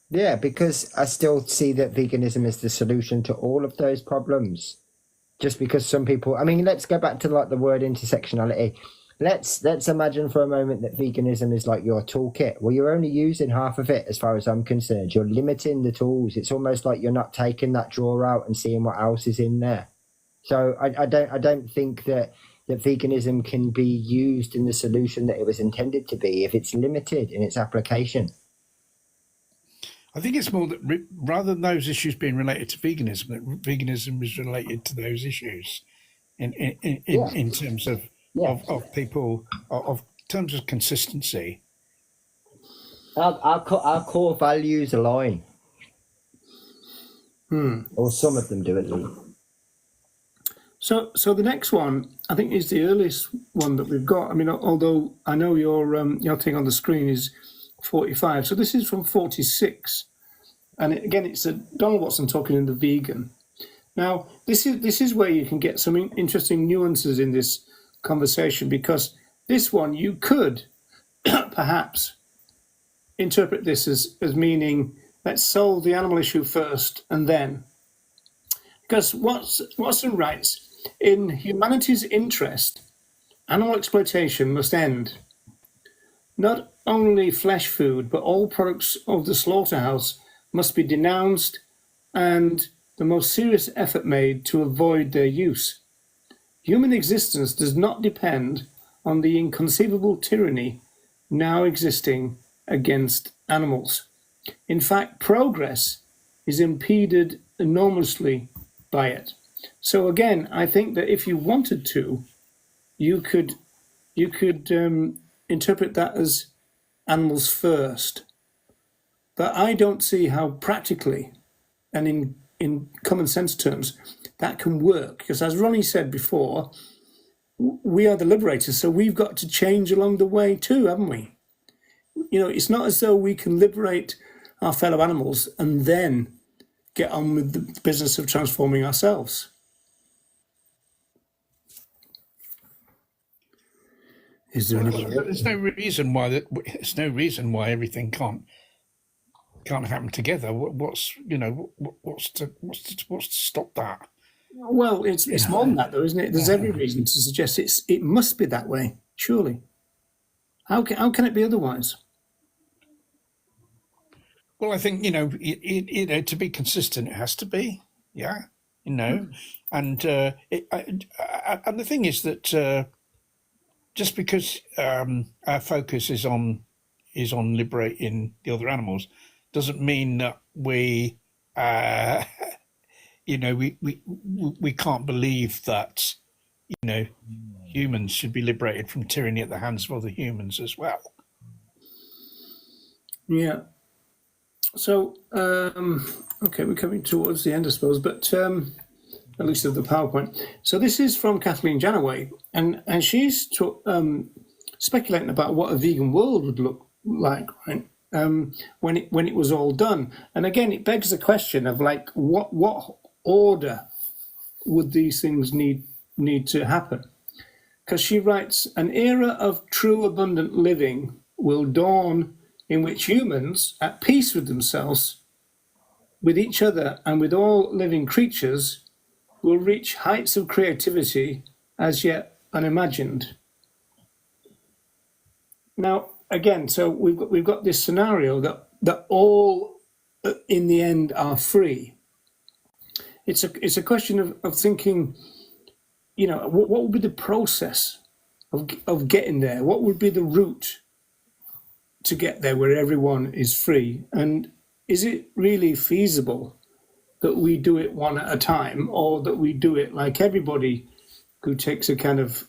Yeah, because I still see that veganism is the solution to all of those problems. Just because some people, I mean, let's go back to like the word intersectionality. Let's imagine for a moment that veganism is like your toolkit. Well, you're only using half of it, as far as I'm concerned. You're limiting the tools. It's almost like you're not taking that drawer out and seeing what else is in there. So I don't think that veganism can be used in the solution that it was intended to be if it's limited in its application. I think it's more that rather than those issues being related to veganism, that veganism is related to those issues in terms of Yeah. of people of terms of consistency. Our core values align. Or some of them do at least. So the next one, I think, is the earliest one that we've got. I mean, although I know your thing on the screen is 45, so this is from 46, and again, it's Donald Watson talking in The Vegan. Now, this is where you can get some interesting nuances in this conversation, because this one you could perhaps interpret this as meaning, let's solve the animal issue first and then. Because Watson writes, in humanity's interest, animal exploitation must end. Not only flesh food, but all products of the slaughterhouse must be denounced and the most serious effort made to avoid their use. Human existence does not depend on the inconceivable tyranny now existing against animals. In fact, progress is impeded enormously by it. So again, I think that if you wanted to, you could interpret that as animals first. But I don't see how practically and in common sense terms that can work. Because as Ronnie said before, we are the liberators, so we've got to change along the way too, haven't we? You know, it's not as though we can liberate our fellow animals and then get on with the business of transforming ourselves. Is there another? There's no reason why everything can't happen together. What's to stop that? Well, it's more than that, though, isn't it? There's every reason to suggest it must be that way. Surely, how can it be otherwise? Well, I think to be consistent, it has to be, and and the thing is that just because our focus is on liberating the other animals doesn't mean that we can't believe that humans should be liberated from tyranny at the hands of other humans as well. Yeah. So, okay, we're coming towards the end, I suppose, but at least of the PowerPoint. So this is from Kathleen Janaway, and she's speculating about what a vegan world would look like, right? When it was all done. And again, it begs the question of like, what order would these things need to happen? Because she writes, an era of true abundant living will dawn in which humans, at peace with themselves, with each other, and with all living creatures, will reach heights of creativity as yet unimagined. Now, again, so we've got this scenario that all, in the end, are free. It's a question of thinking, what would be the process of getting there? What would be the route to get there where everyone is free? And is it really feasible that we do it one at a time, or that we do it like everybody who takes a kind of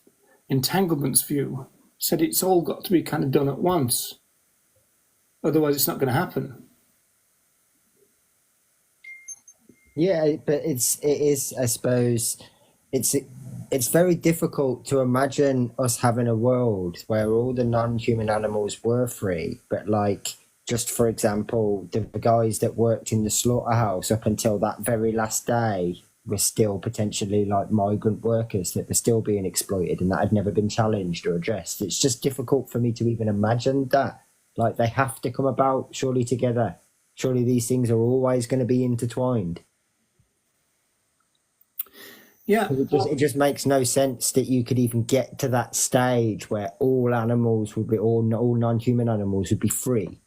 entanglements view said it's all got to be kind of done at once? Otherwise, it's not going to happen. Yeah, but it is, I suppose, it's very difficult to imagine us having a world where all the non-human animals were free, but like, just for example, the guys that worked in the slaughterhouse up until that very last day were still potentially like migrant workers that were still being exploited, and that had never been challenged or addressed. It's just difficult for me to even imagine that. Like, they have to come about surely together. Surely these things are always going to be intertwined. Yeah. It just makes no sense that you could even get to that stage where all animals would be, all non-human animals would be free,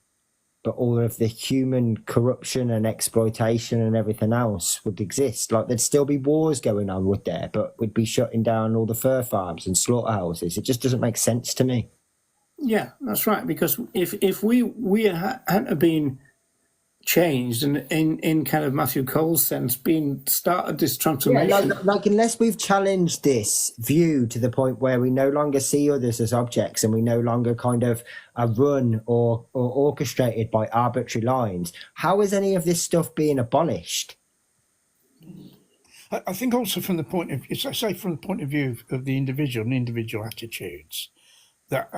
but all of the human corruption and exploitation and everything else would exist. Like, there'd still be wars going on, would there? But we'd be shutting down all the fur farms and slaughterhouses. It just doesn't make sense to me. Yeah, that's right. Because if we hadn't been changed and in kind of Matthew Cole's sense, been started this transformation. Yeah, like unless we've challenged this view to the point where we no longer see others as objects and we no longer kind of are run or orchestrated by arbitrary lines, how is any of this stuff being abolished? I think also from the point of, from the point of view of the individual and individual attitudes, that,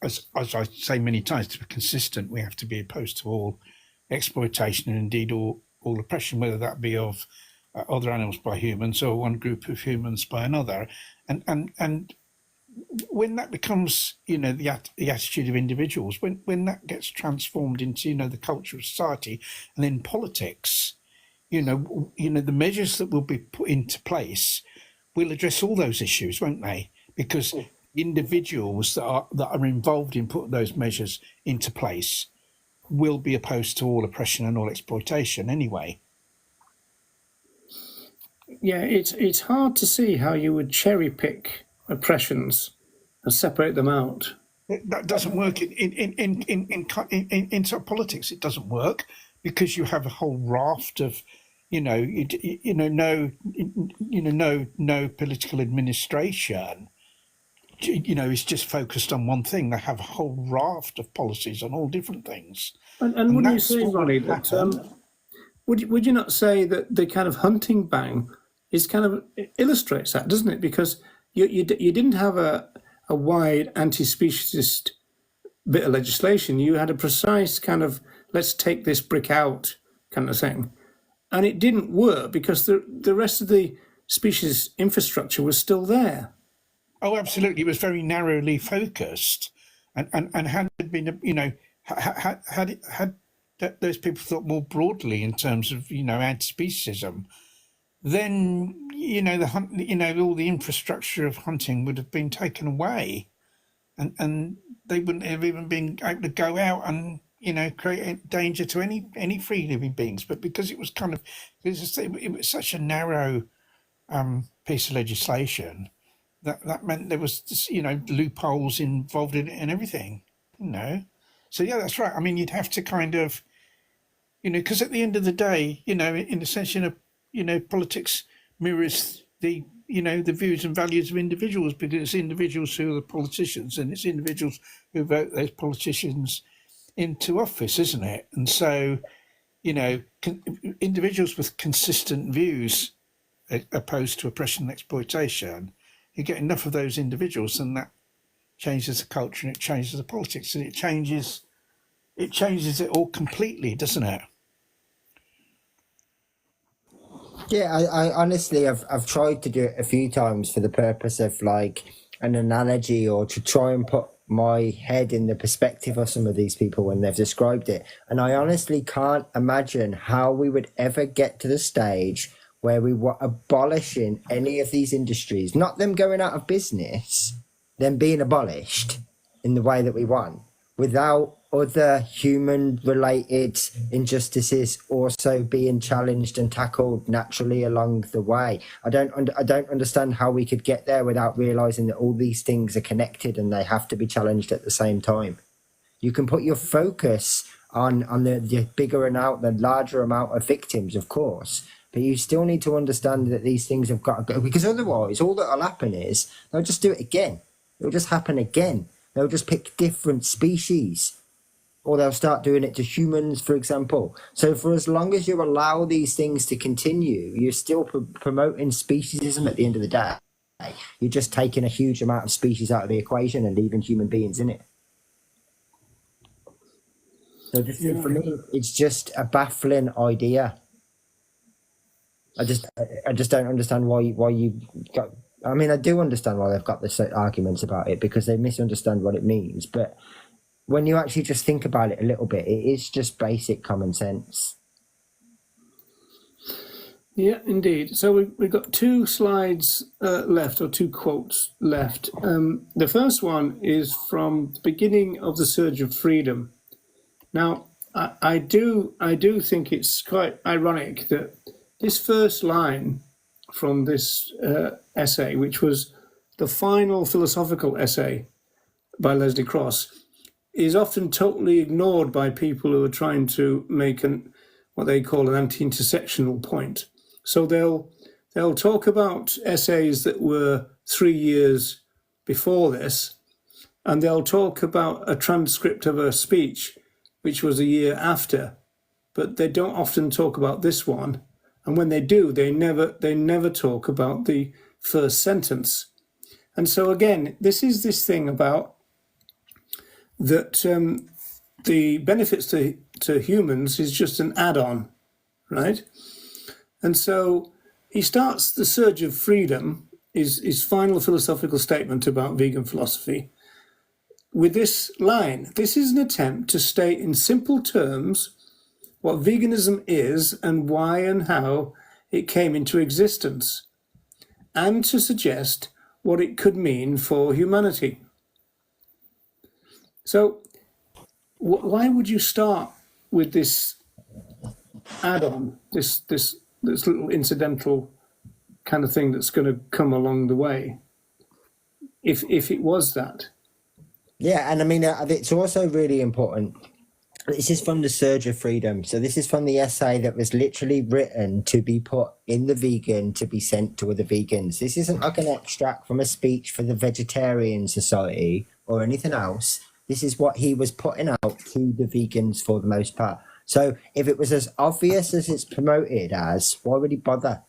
as I say many times, to be consistent, we have to be opposed to all exploitation and indeed all oppression, whether that be of other animals by humans or one group of humans by another. And when that becomes, the attitude of individuals, when that gets transformed into, the culture of society and then politics, the measures that will be put into place will address all those issues, won't they? Because individuals that are involved in putting those measures into place will be opposed to all oppression and all exploitation anyway. Yeah, it's hard to see how you would cherry pick oppressions and separate them out. That doesn't work in sort of politics. It doesn't work because you have a whole raft of, no political administration. Is just focused on one thing. They have a whole raft of policies on all different things. And would you say, Ronnie, that would you not say that the kind of hunting ban is kind of illustrates that, doesn't it? Because you didn't have a wide anti-speciesist bit of legislation. You had a precise kind of let's take this brick out kind of thing, and it didn't work because the rest of the species infrastructure was still there. Oh, absolutely. It was very narrowly focused, and had it been, had those people thought more broadly in terms of, anti-speciesism, then, the hunt, all the infrastructure of hunting would have been taken away, and they wouldn't have even been able to go out and, create danger to any free living beings. But because it was it was such a narrow piece of legislation. That meant there was, loopholes involved in it and everything, So, yeah, that's right. I mean, you'd have to kind of, because at the end of the day, in the sense, politics mirrors the views and values of individuals, because it's individuals who are the politicians and it's individuals who vote those politicians into office, isn't it? And so, individuals with consistent views opposed to oppression and exploitation, you get enough of those individuals and that changes the culture and it changes the politics and it changes it all completely, doesn't it? Yeah, I honestly, I've tried to do it a few times for the purpose of like an analogy or to try and put my head in the perspective of some of these people when they've described it. And I honestly can't imagine how we would ever get to the stage where we were abolishing any of these industries, not them going out of business, them being abolished in the way that we want, without other human-related injustices also being challenged and tackled naturally along the way. I don't understand how we could get there without realizing that all these things are connected and they have to be challenged at the same time. You can put your focus on the bigger amount, the larger amount of victims, of course, but you still need to understand that these things have got to go, because otherwise all that will happen is they'll just do it again. It'll just happen again. They'll just pick different species, or they'll start doing it to humans, for example. So for as long as you allow these things to continue, you're still promoting speciesism at the end of the day. You're just taking a huge amount of species out of the equation and leaving human beings in it. So for me, it's just a baffling idea. I just don't understand why you got. I mean, I do understand why they've got this arguments about it, because they misunderstand what it means. But when you actually just think about it a little bit, it is just basic common sense. Yeah, indeed. So we've got two slides left, or two quotes left. The first one is from the beginning of the Surge of Freedom. Now, I do think it's quite ironic that this first line from this essay, which was the final philosophical essay by Leslie Cross, is often totally ignored by people who are trying to make what they call an anti-intersectional point. So they'll talk about essays that were 3 years before this, and they'll talk about a transcript of a speech which was a year after, but they don't often talk about this one. And when they do, they never talk about the first sentence. And so again, this is this thing about that the benefits to humans is just an add-on, right? And so he starts the Surge of Freedom, his final philosophical statement about vegan philosophy, with this line: "This is an attempt to state in simple terms what veganism is and why and how it came into existence, and to suggest what it could mean for humanity." So why would you start with this add-on, this little incidental kind of thing that's going to come along the way, if it was that? Yeah, and I mean, it's also really important. This is from the Surge of Freedom. So this is from the essay that was literally written to be put in the vegan, to be sent to other vegans. This isn't like an extract from a speech for the Vegetarian Society or anything else. This is what he was putting out to the vegans for the most part. So if it was as obvious as it's promoted as, why would he bother?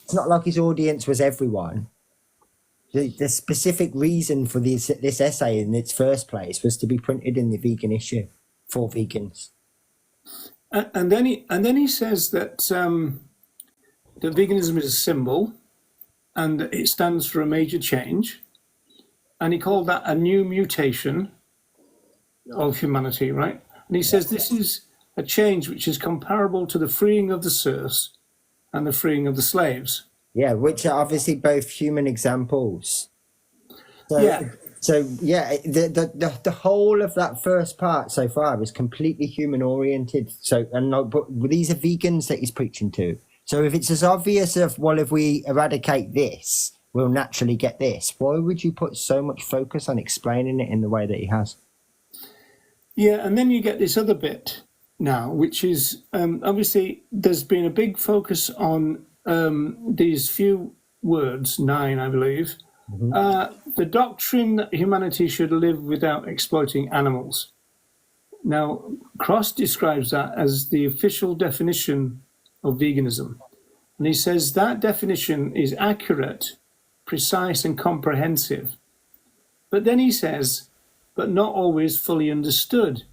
It's not like his audience was everyone. The specific reason for this essay in its first place was to be printed in the vegan issue for vegans. And then he says that that veganism is a symbol and that it stands for a major change, and he called that a new mutation of humanity, right? And he says this is a change which is comparable to the freeing of the serfs and the freeing of the slaves. Yeah, which are obviously both human examples. Yeah. So the whole of that first part so far is completely human oriented. So but these are vegans that he's preaching to. So if it's as obvious of, well, if we eradicate this, we'll naturally get this, why would you put so much focus on explaining it in the way that he has? Yeah, and then you get this other bit now, which is obviously there's been a big focus on these few words, 9, I believe. Mm-hmm. The doctrine that humanity should live without exploiting animals. Now, Cross describes that as the official definition of veganism. And he says that definition is accurate, precise, and comprehensive. But then he says, but not always fully understood.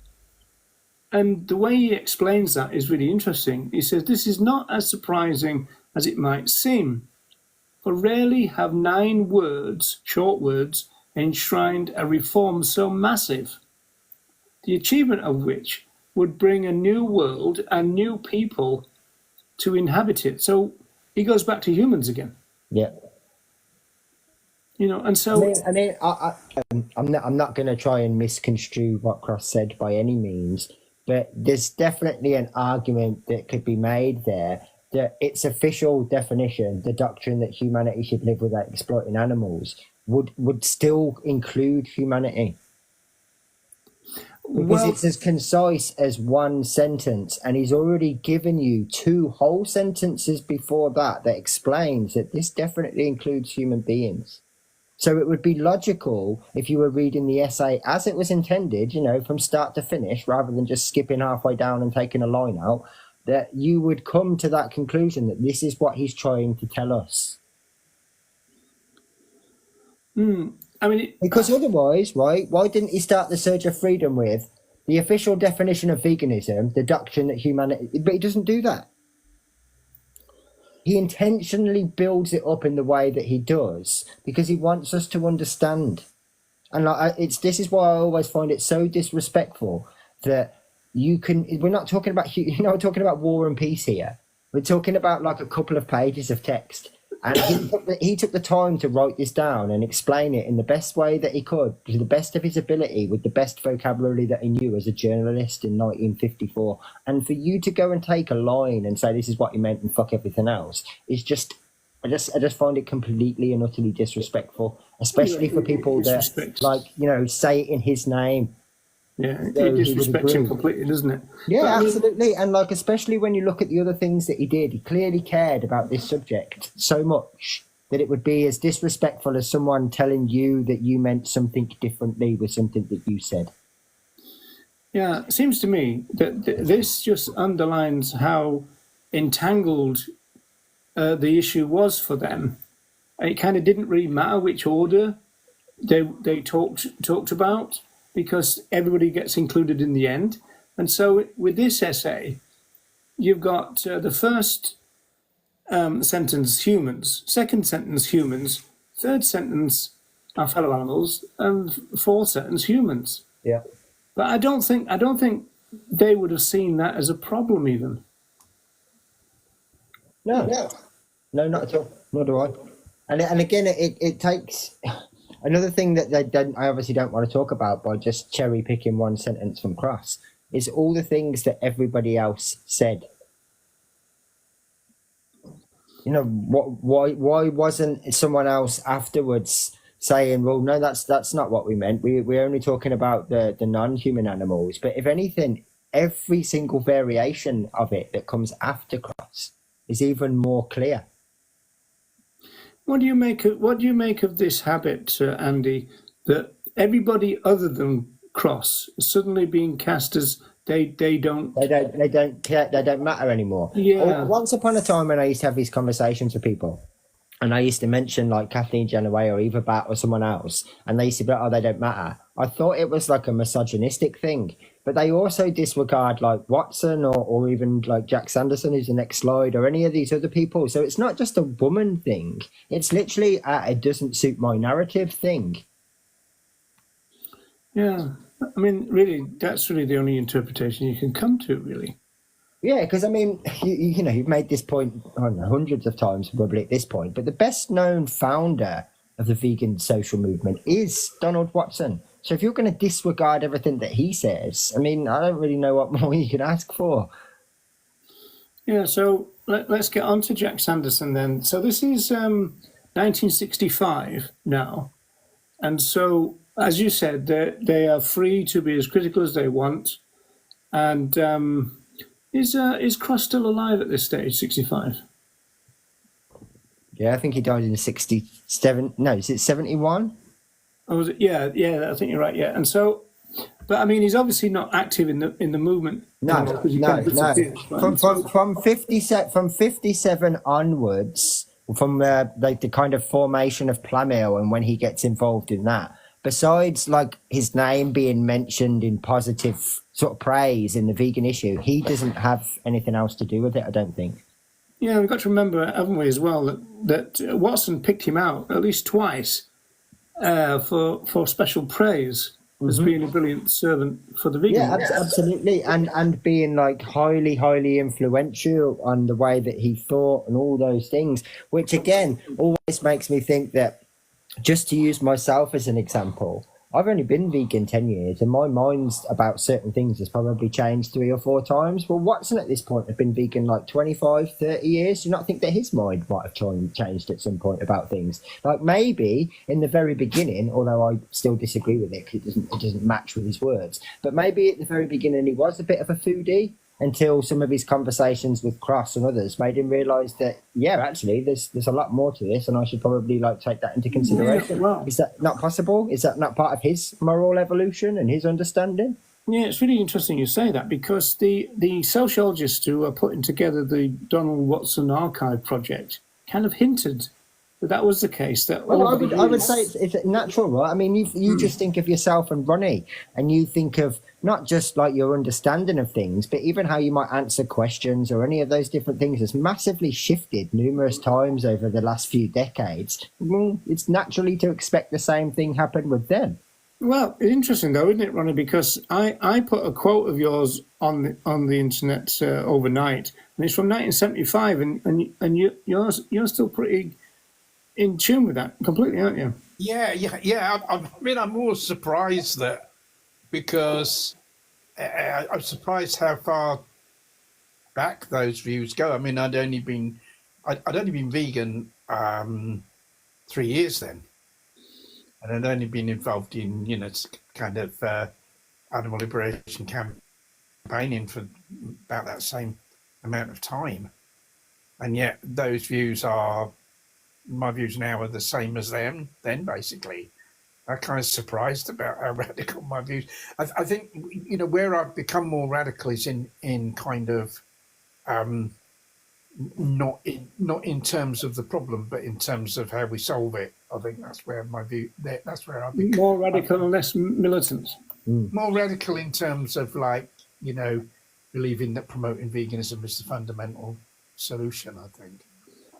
And the way he explains that is really interesting. He says, this is not as surprising as it might seem, for rarely have 9 words, short words, enshrined a reform so massive, the achievement of which would bring a new world and new people to inhabit it. So he goes back to humans again. Yeah. You know, and so I'm not going to try and misconstrue what Cross said by any means, but there's definitely an argument that could be made there that its official definition, the doctrine that humanity should live without exploiting animals, would still include humanity. Because it's as concise as one sentence, and he's already given you 2 whole sentences before that explains that this definitely includes human beings. So it would be logical if you were reading the essay as it was intended, you know, from start to finish, rather than just skipping halfway down and taking a line out, that you would come to that conclusion that this is what he's trying to tell us. I mean, because otherwise, right, why didn't he start the Surge of Freedom with the official definition of veganism, the doctrine that humanity... But he doesn't do that. He intentionally builds it up in the way that he does because he wants us to understand. And like, this is why I always find it so disrespectful that we're not talking about, we're talking about War and Peace here. We're talking about like a couple of pages of text. And he took the time to write this down and explain it in the best way that he could, to the best of his ability, with the best vocabulary that he knew as a journalist in 1954. And for you to go and take a line and say this is what he meant and fuck everything else is just, I just find it completely and utterly disrespectful, especially for people that, like, say it in his name. Yeah, it disrespects him completely, doesn't it? Yeah, absolutely. And like, especially when you look at the other things that he did, he clearly cared about this subject so much that it would be as disrespectful as someone telling you that you meant something differently with something that you said. Yeah, it seems to me that this just underlines how entangled the issue was for them. It kind of didn't really matter which order they talked about, because everybody gets included in the end. And so with this essay, you've got the first sentence, humans, second sentence, humans, third sentence, our fellow animals, and fourth sentence, humans. Yeah. But I don't think they would have seen that as a problem even. No, not at all. Nor do I. And again, it takes... Another thing that I obviously don't want to talk about by just cherry picking one sentence from Cross is all the things that everybody else said. Why wasn't someone else afterwards saying, well, no, that's not what we meant. We're only talking about the non-human animals. But if anything, every single variation of it that comes after Cross is even more clear. What do you make of this habit, Andy, that everybody other than Cross is suddenly being cast as they don't matter anymore? Yeah. Once upon a time, when I used to have these conversations with people, and I used to mention like Kathleen Genoway or Eva Batt or someone else, and they used to be like, oh, they don't matter. I thought it was like a misogynistic thing, but they also disregard like Watson or even like Jack Sanderson, who's the next slide, or any of these other people. So it's not just a woman thing. It's literally it doesn't suit my narrative thing. Yeah. I mean, really, that's really the only interpretation you can come to, really. Yeah, because I mean, you've made this point, I don't know, hundreds of times probably at this point, but the best known founder of the vegan social movement is Donald Watson. So if you're going to disregard everything that he says, I mean, I don't really know what more you can ask for. Yeah, so let's get on to Jack Sanderson then. So this is 1965 now. And so, as you said, they are free to be as critical as they want. And is Cross still alive at this stage, 65? Yeah, I think he died in 67. No, is it 71? Oh, was it? Yeah, I think you're right. Yeah, and so, but I mean, he's obviously not active in the movement. No. Right? From 57 onwards, from like the kind of formation of Plamil and when he gets involved in that. Besides, like his name being mentioned in positive sort of praise in the vegan issue, he doesn't have anything else to do with it, I don't think. Yeah, we've got to remember, haven't we, as well, that Watson picked him out at least twice for special praise as being a brilliant servant for the vegan. Yeah, absolutely, and being like highly influential on the way that he thought and all those things, which again always makes me think that, just to use myself as an example, I've only been vegan 10 years and my mind's about certain things has probably changed 3 or 4 times. Well, Watson at this point had been vegan like 25, 30 years. Do you not think that his mind might have changed at some point about things? Like maybe in the very beginning, although I still disagree with it because it doesn't match with his words, but maybe at the very beginning he was a bit of a foodie, until some of his conversations with Cross and others made him realise that, yeah, actually, there's a lot more to this, and I should probably like take that into consideration. Yeah, well, is that not possible? Is that not part of his moral evolution and his understanding? Yeah, it's really interesting you say that, because the sociologists who are putting together the Donald Watson Archive project kind of hinted that was the case. That well, I would say it's natural, right? I mean, you just think of yourself and Ronnie, and you think of not just like your understanding of things, but even how you might answer questions or any of those different things has massively shifted numerous times over the last few decades. Well, it's naturally to expect the same thing happen with them. Well, it's interesting though, isn't it, Ronnie? Because I put a quote of yours on the internet overnight, and it's from 1975, and you're still pretty in tune with that completely, aren't you? Yeah. I mean, I'm more surprised that because I'm surprised how far back those views go. I mean, I'd only been vegan 3 years then, and I'd only been involved in kind of animal liberation campaigning for about that same amount of time, and yet those views are my views now are the same as them then, basically. I'm kind of surprised about how radical my views. I think where I've become more radical is in kind of not in terms of the problem, but in terms of how we solve it. I think that's where my view. That's where I've become more radical and less militant. More radical in terms of believing that promoting veganism is the fundamental solution. I think.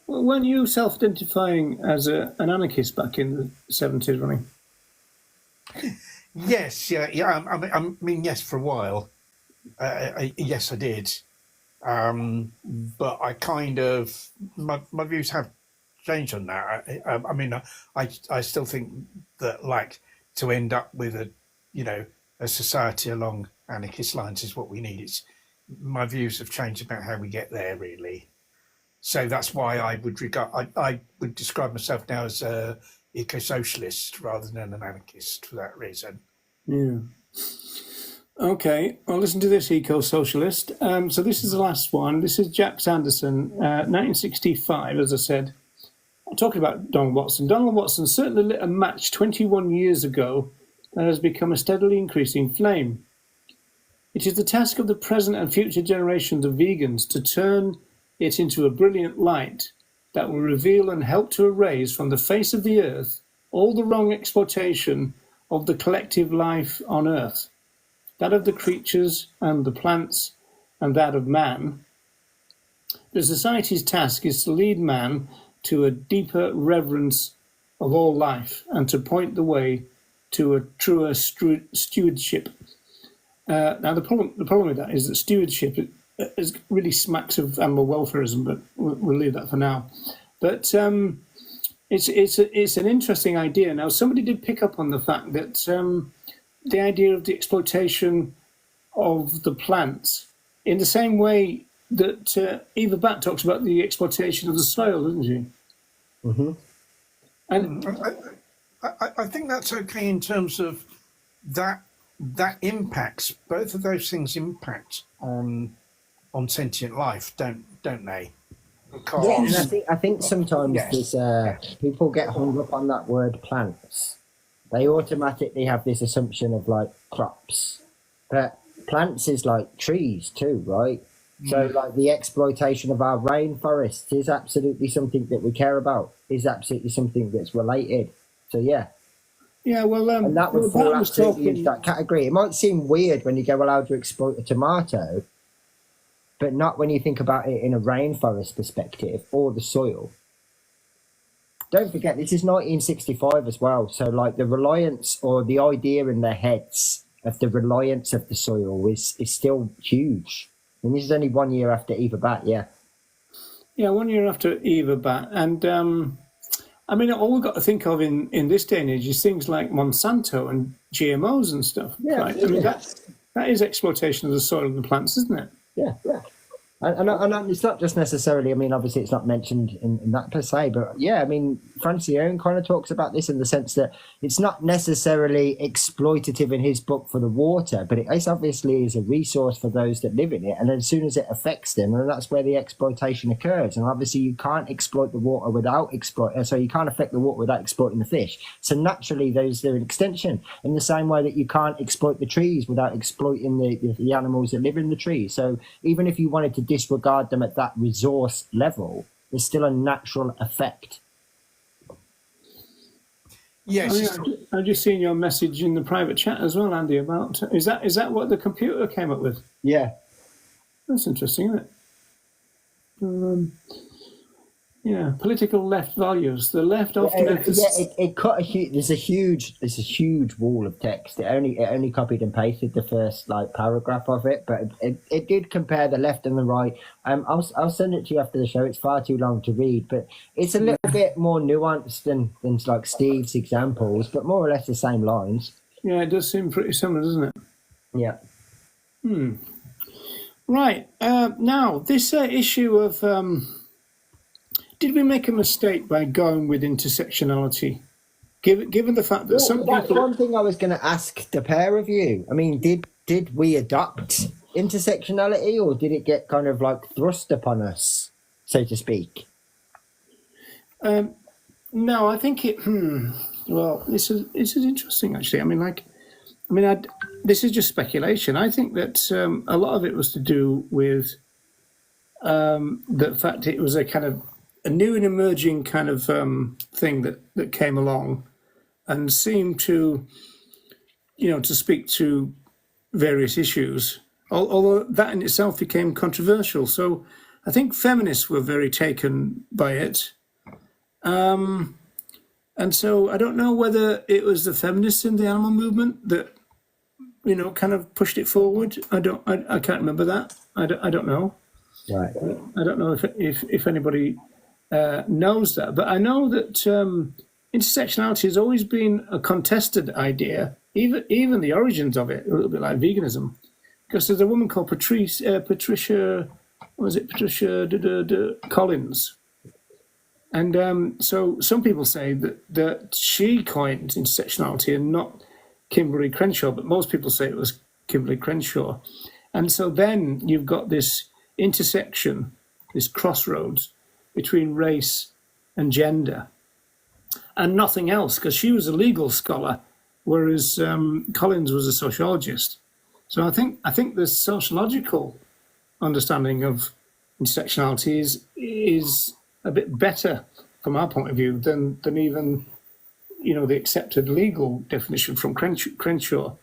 Well, weren't you self-identifying as an anarchist back in the 70s, Ronnie? Yes, yeah. I mean, yes, for a while. Yes, I did. But I kind of my views have changed on that. I mean, I still think that to end up with a society along anarchist lines is what we need. My views have changed about how we get there, really. So that's why I would describe myself now as a eco-socialist rather than an anarchist for that reason. Yeah. Okay, well, listen to this, eco-socialist. So this is the last one. This is Jack Sanderson, 1965, as I said. I'm talking about Donald Watson. Donald Watson certainly lit a match 21 years ago that has become a steadily increasing flame. It is the task of the present and future generations of vegans to turn it into a brilliant light that will reveal and help to erase from the face of the earth all the wrong exploitation of the collective life on earth, that of the creatures and the plants and that of man. The society's task is to lead man to a deeper reverence of all life and to point the way to a truer stewardship. Now, the problem with that is that stewardship is really smacks of animal welfareism, but we'll leave that for now. But it's an interesting idea. Now, somebody did pick up on the fact that the idea of the exploitation of the plants in the same way that Eva Batt talks about the exploitation of the soil, doesn't she? Mm-hmm. And I think that's okay in terms of that impacts, both of those things impact on sentient life, don't they? Because yeah, and I think sometimes there's people get hung up on that word plants. They automatically have this assumption of crops, but plants is like trees too, right? So the exploitation of our rainforests is absolutely something that we care about, is absolutely something that's related. So yeah. Yeah, well, and that would fall absolutely into that category. It might seem weird when you go, well, how do you exploit a tomato? But not when you think about it in a rainforest perspective or the soil. Don't forget, this is 1965 as well. So the reliance or the idea in their heads of the reliance of the soil is still huge. And this is only 1 year after Eva Batt, yeah. Yeah, 1 year after Eva Batt. And I mean, all we've got to think of in this day and age is things like Monsanto and GMOs and stuff. Yeah, right? I mean, that is exploitation of the soil and the plants, isn't it? Yeah. And it's not just necessarily, I mean, obviously it's not mentioned in that per se, but yeah, I mean, Francione kind of talks about this in the sense that it's not necessarily exploitative in his book for the water, but it obviously is a resource for those that live in it. And as soon as it affects them, and that's where the exploitation occurs. And obviously you can't exploit the water without so you can't affect the water without exploiting the fish. So naturally they're an extension in the same way that you can't exploit the trees without exploiting the animals that live in the trees. So even if you wanted to disregard them at that resource level, there's still a natural effect. Yes. I've just seen your message in the private chat as well, Andy, about is that what the computer came up with? Yeah. That's interesting, isn't it? political left values. The left often it cut a huge. There's a huge wall of text. It only copied and pasted the first like paragraph of it, but it did compare the left and the right. I'll send it to you after the show. It's far too long to read, but it's a little bit more nuanced than like Steve's examples, but more or less the same lines. Yeah, it does seem pretty similar, doesn't it? Yeah. Right. Now, this issue of did we make a mistake by going with intersectionality? Given the fact that some that's people... one thing I was going to ask the pair of you. I mean, did we adopt intersectionality, or did it get kind of like thrust upon us, so to speak? No, I think it... Well, this is interesting, actually. This is just speculation. I think that a lot of it was to do with the fact it was a kind of a new and emerging kind of thing that came along and seemed to, to speak to various issues, although that in itself became controversial. So I think feminists were very taken by it. And so I don't know whether it was the feminists in the animal movement that, kind of pushed it forward. I can't remember that. I don't know. Right. I don't know if anybody knows that, but I know that intersectionality has always been a contested idea, even the origins of it, a little bit like veganism, because there's a woman called Patricia Collins, and so some people say that she coined intersectionality and not Kimberly Crenshaw, but most people say it was Kimberly Crenshaw, and so then you've got this intersection, this crossroads between race and gender, and nothing else, because she was a legal scholar, whereas Collins was a sociologist. So I think the sociological understanding of intersectionality is a bit better from our point of view than even the accepted legal definition from Crenshaw.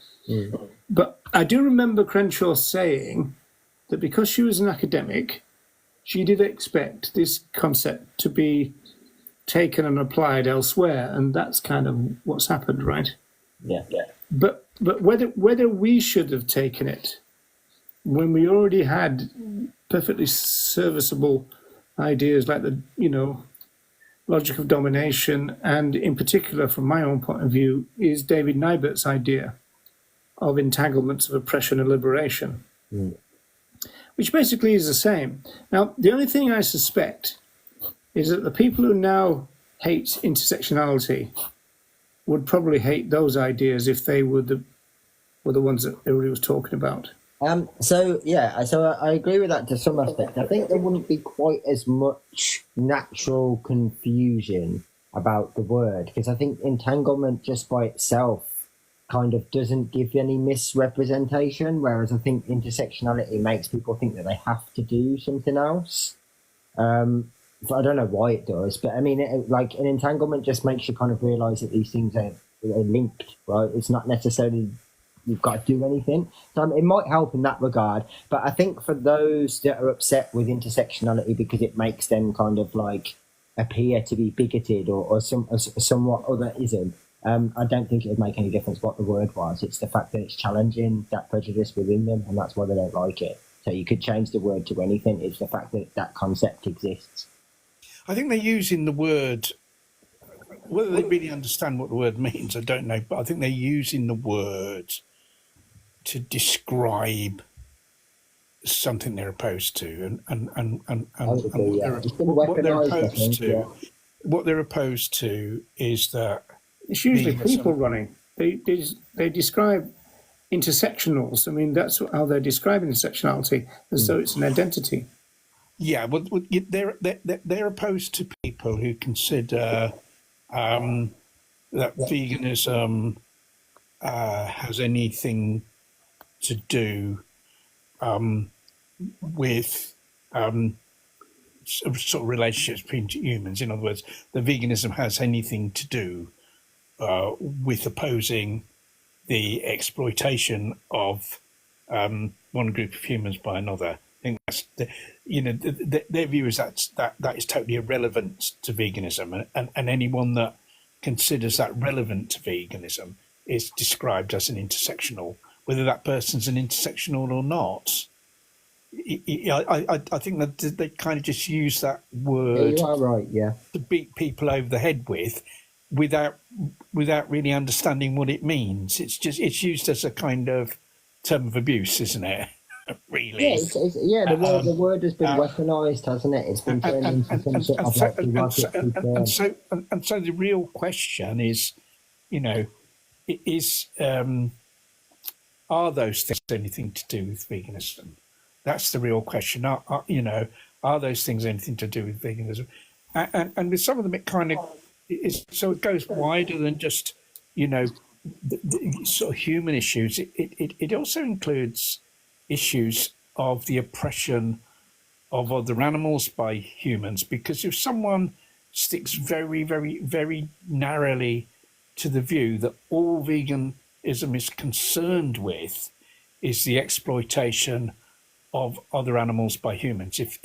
But I do remember Crenshaw saying that because she was an academic, she did expect this concept to be taken and applied elsewhere, and that's kind of what's happened, right? Yeah. But whether we should have taken it when we already had perfectly serviceable ideas like the logic of domination, and in particular, from my own point of view, is David Nybert's idea of entanglements of oppression and liberation. Which basically is the same. Now, the only thing I suspect is that the people who now hate intersectionality would probably hate those ideas if they were the ones that everybody was talking about. So I agree with that to some aspect. I think there wouldn't be quite as much natural confusion about the word, because I think entanglement just by itself kind of doesn't give you any misrepresentation, whereas I think intersectionality makes people think that they have to do something else. I don't know why it does, but I mean, like an entanglement just makes you kind of realise that these things are linked, right? It's not necessarily you've got to do anything. So it might help in that regard, but I think for those that are upset with intersectionality because it makes them kind of like appear to be bigoted or somewhat otherism, I don't think it would make any difference what the word was. It's the fact that it's challenging that prejudice within them, and that's why they don't like it. So you could change the word to anything. It's the fact that that concept exists. I think they're using the word, whether they really understand what the word means, I don't know, but I think they're using the word to describe something they're opposed to, what they're opposed to is that it's usually people running. They describe intersectionals. I mean, that's how they're describing intersectionality, as though it's an identity. Yeah, well, they're opposed to people who consider that veganism has anything to do with sort of relationships between humans. In other words, that veganism has anything to do with opposing the exploitation of one group of humans by another. think that's their view is that is totally irrelevant to veganism, and anyone that considers that relevant to veganism is described as an intersectional, whether that person's an intersectional or not. I think that they kind of just use that word, you are right, yeah, to beat people over the head with, without really understanding what it means. It's used as a kind of term of abuse, isn't it? Really? The word has been weaponized, hasn't it? It's been turned into some sort of like derogatory term. So the real question is, are those things anything to do with veganism? That's the real question. Are those things anything to do with veganism? And with some of them, it kind of is. So it goes wider than just, the sort of human issues. It also includes issues of the oppression of other animals by humans. Because if someone sticks very, very, very narrowly to the view that all veganism is concerned with is the exploitation of other animals by humans, if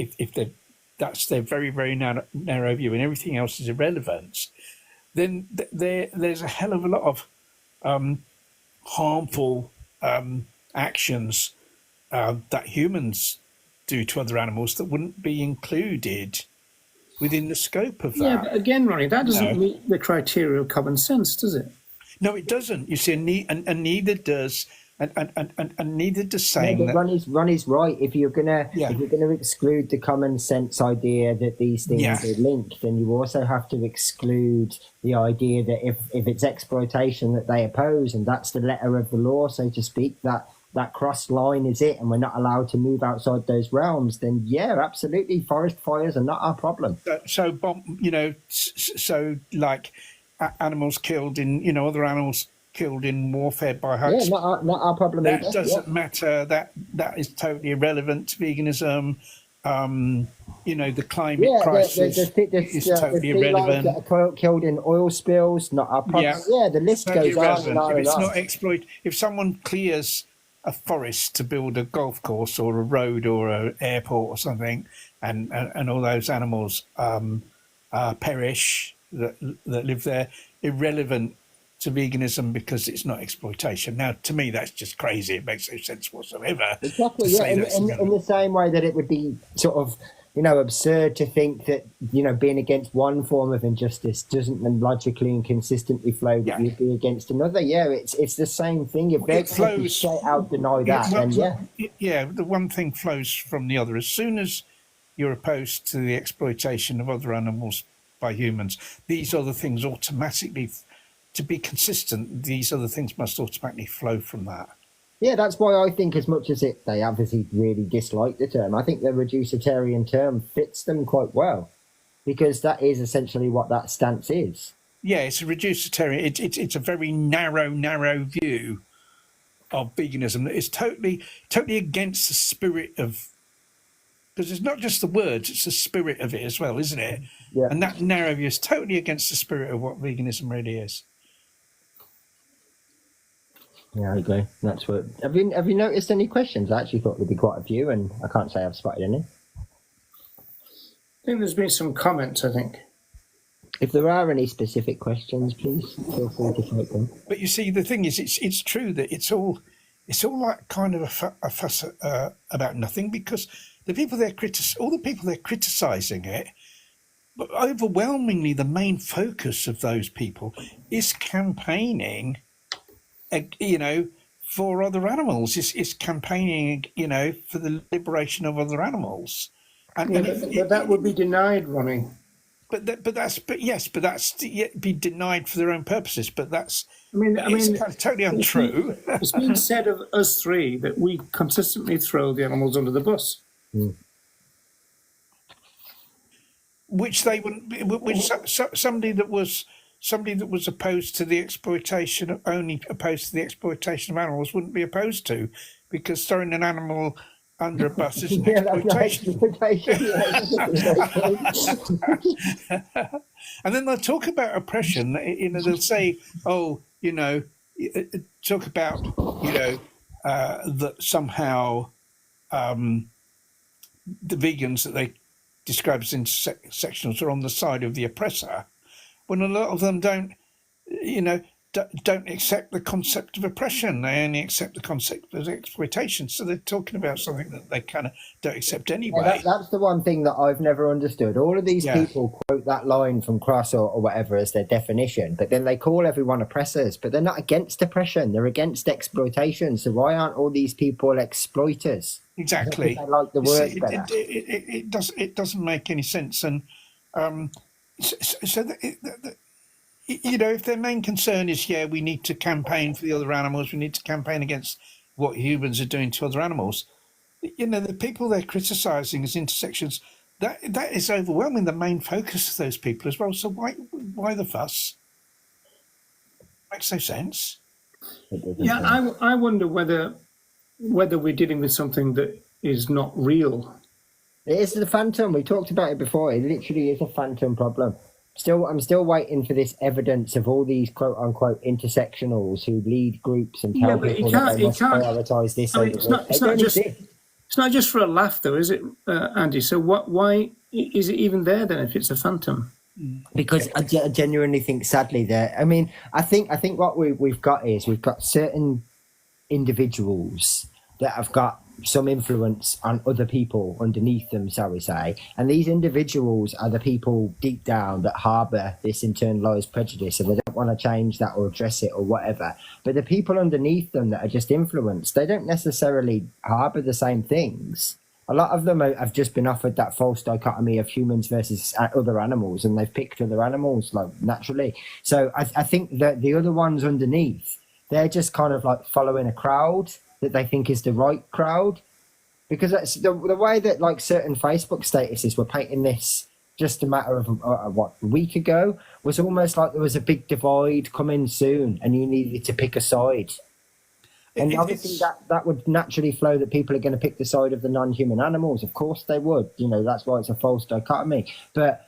that's their very, very narrow view, and everything else is irrelevant, then there's a hell of a lot of harmful actions that humans do to other animals that wouldn't be included within the scope of that. Yeah, but again, Ronnie, that doesn't meet the criteria of common sense, does it? No, it doesn't. You see, and neither does. And neither does saying that. Ronnie's right. If you're gonna exclude the common sense idea that these things are linked, then you also have to exclude the idea that if it's exploitation that they oppose, and that's the letter of the law, so to speak, that cross line is it, and we're not allowed to move outside those realms, then absolutely, forest fires are not our problem. So like animals killed in, other animals killed in warfare by huts. Yeah, not our problem. That doesn't matter. That is totally irrelevant to veganism. The climate crisis is totally irrelevant. That are killed in oil spills, not our problem. Yeah, the list goes on. If it's not if someone clears a forest to build a golf course or a road or an airport or something, and all those animals perish that live there, irrelevant to veganism because it's not exploitation. Now, to me, that's just crazy. It makes no sense whatsoever. Exactly, yeah. In the same way that it would be sort of, absurd to think that, being against one form of injustice doesn't then logically and consistently flow that you'd be against another. Yeah, it's the same thing. If they're going to straight out deny that, then the one thing flows from the other. As soon as you're opposed to the exploitation of other animals by humans, these other things automatically, to be consistent, these other things must automatically flow from that. Yeah, that's why I think, as much as they obviously really dislike the term, I think the reducitarian term fits them quite well, because that is essentially what that stance is. Yeah, it's a reducitarian. It's a very narrow view of veganism that is totally against the spirit of. Because it's not just the words; it's the spirit of it as well, isn't it? Yeah. And that narrow view is totally against the spirit of what veganism really is. Yeah, I agree. That's what. Have you noticed any questions? I actually thought there'd be quite a few, and I can't say I've spotted any. I think there's been some comments, I think. If there are any specific questions, please feel free to type them. But you see, the thing is, it's true that it's all like kind of a fuss about nothing, because all the people they're criticising it, but overwhelmingly the main focus of those people is campaigning, for other animals. Is campaigning, for the liberation of other animals. But that would be denied, Ronnie. But that's be denied for their own purposes. But that's it's kind of totally untrue. It's been said of us three that we consistently throw the animals under the bus. Which they wouldn't. Somebody that was opposed to the exploitation, of animals, wouldn't be opposed to, because throwing an animal under a bus is exploitation. And then they'll talk about oppression. They'll say, talk about, that somehow the vegans that they describe as intersectionals are on the side of the oppressor, when a lot of them don't, don't accept the concept of oppression. They only accept the concept of exploitation. So they're talking about something that they kind of don't accept anyway. Yeah, that's the one thing that I've never understood. All of these people quote that line from Cross or whatever as their definition, but then they call everyone oppressors. But they're not against oppression; they're against exploitation. So why aren't all these people exploiters? Exactly. I like the word better. It doesn't make any sense, and if their main concern is, we need to campaign for the other animals, we need to campaign against what humans are doing to other animals. The people they're criticising as intersections, that is overwhelming the main focus of those people as well. So why the fuss? Makes no sense. Yeah, I wonder whether we're dealing with something that is not real. It is the phantom. We talked about it before. It literally is a phantom problem. I'm still waiting for this evidence of all these quote unquote intersectionals who lead groups and tell people that they must prioritise this. I mean, it's not just for a laugh, though, is it, Andy? So why is it even there then if it's a phantom? Because I genuinely think, sadly, I think what we've got certain individuals that have got some influence on other people underneath them, shall we say, and these individuals are the people deep down that harbour this internalized prejudice and they don't want to change that or address it or whatever. But the people underneath them that are just influenced, they don't necessarily harbour the same things. A lot of them have just been offered that false dichotomy of humans versus other animals, and they've picked other animals, like, naturally. So I think that the other ones underneath, they're just kind of like following a crowd that they think is the right crowd, because that's the way that like certain Facebook statuses were painting this just a matter of a week ago was almost like there was a big divide coming soon and you needed to pick a side. And obviously that would naturally flow that people are going to pick the side of the non-human animals. Of course they would. That's why it's a false dichotomy. But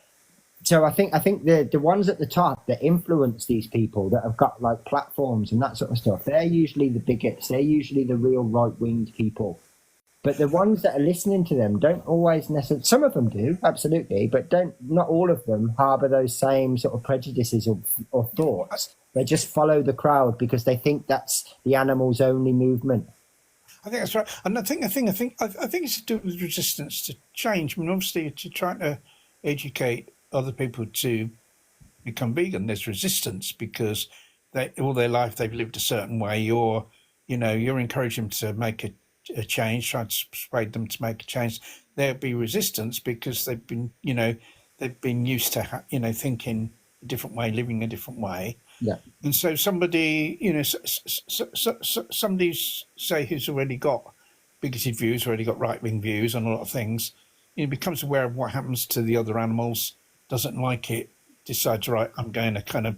so I think the ones at the top that influence these people that have got like platforms and that sort of stuff, they're usually the bigots. They're usually the real right-winged people. But the ones that are listening to them don't always necessarily. Some of them do, absolutely, but not all of them harbour those same sort of prejudices or thoughts. They just follow the crowd because they think that's the animal's only movement. I think that's right, and I think it's to do with resistance to change. I mean, obviously, to trying to educate other people to become vegan, there's resistance because all their life they've lived a certain way. You're encouraging them to make a change, trying to persuade them to make a change. There'll be resistance because they've been used to thinking a different way, living a different way. Yeah. And so somebody, somebody say who's already got bigoted views, already got right-wing views on a lot of things, becomes aware of what happens to the other animals, doesn't like it, decides, right, I'm going to kind of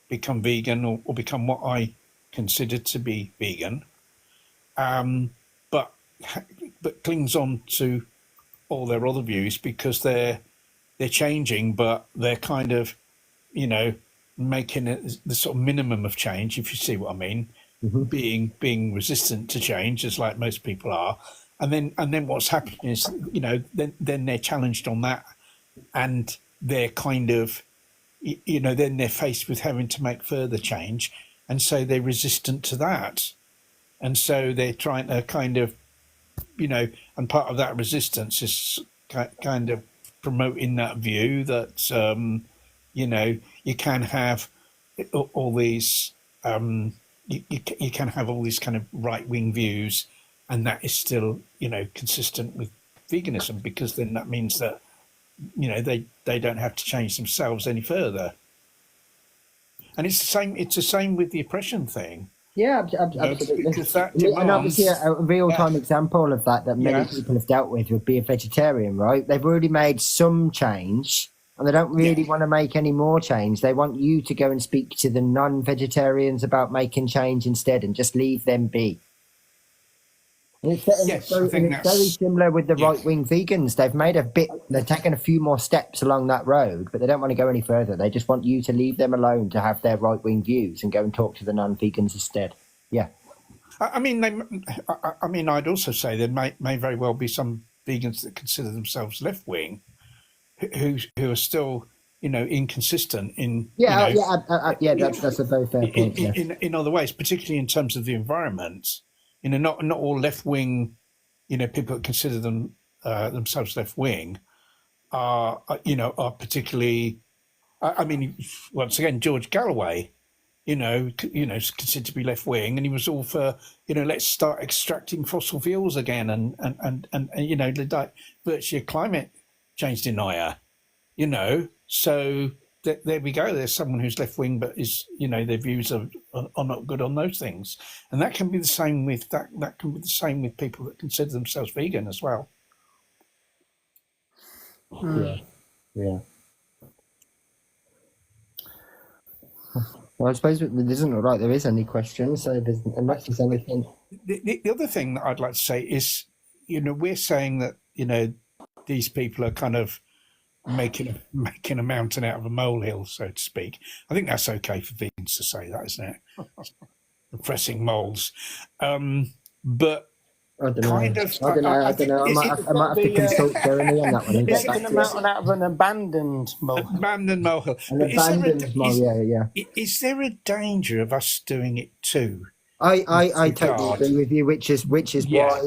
become vegan or become what I consider to be vegan, but clings on to all their other views because they're changing, but they're kind of, making it the sort of minimum of change, if you see what I mean, being resistant to change, as like most people are, and then what's happening is, then they're challenged on that, and they're kind of, then they're faced with having to make further change, and so they're resistant to that, and so they're trying to kind of, and part of that resistance is kind of promoting that view that, you can have all these, you can have all these kind of right-wing views, and that is still, consistent with veganism, because then that means that, they don't have to change themselves any further. And it's the same with the oppression thing. Yeah, absolutely. Because that and obviously a real-time example of that many people have dealt with would be a vegetarian, right? They've already made some change, and they don't really want to make any more change. They want you to go and speak to the non-vegetarians about making change instead and just leave them be. And it's very similar with the right-wing vegans. They've taken a few more steps along that road, but they don't want to go any further. They just want you to leave them alone to have their right-wing views and go and talk to the non-vegans instead. Yeah. I mean, I'd also say there may very well be some vegans that consider themselves left wing, who are still, inconsistent in, Yeah, yeah. That's a very fair point. Yeah. in other ways, particularly in terms of the environment. Not all left wing, people that consider themselves left wing are particularly. I mean, once again, George Galloway, is considered to be left wing, and he was all for, let's start extracting fossil fuels again, and like virtually a climate change denier, So there we go. There's someone who's left wing, but is, their views are not good on those things, and that can be the same with that can be the same with people that consider themselves vegan as well. Yeah. Well, I suppose it doesn't look like there is any questions, so unless there's anything. The other thing that I'd like to say is, we're saying that, these people are kind of making a mountain out of a molehill, so to speak. I think that's okay for vegans to say that, isn't it? Oppressing moles. But I don't know. kind of, I don't know. I might have to consult Jeremy on that one. Making a mountain out of an abandoned molehill. Abandoned molehill. An abandoned molehill, yeah. Is there a danger of us doing it too? I totally agree with you, which is why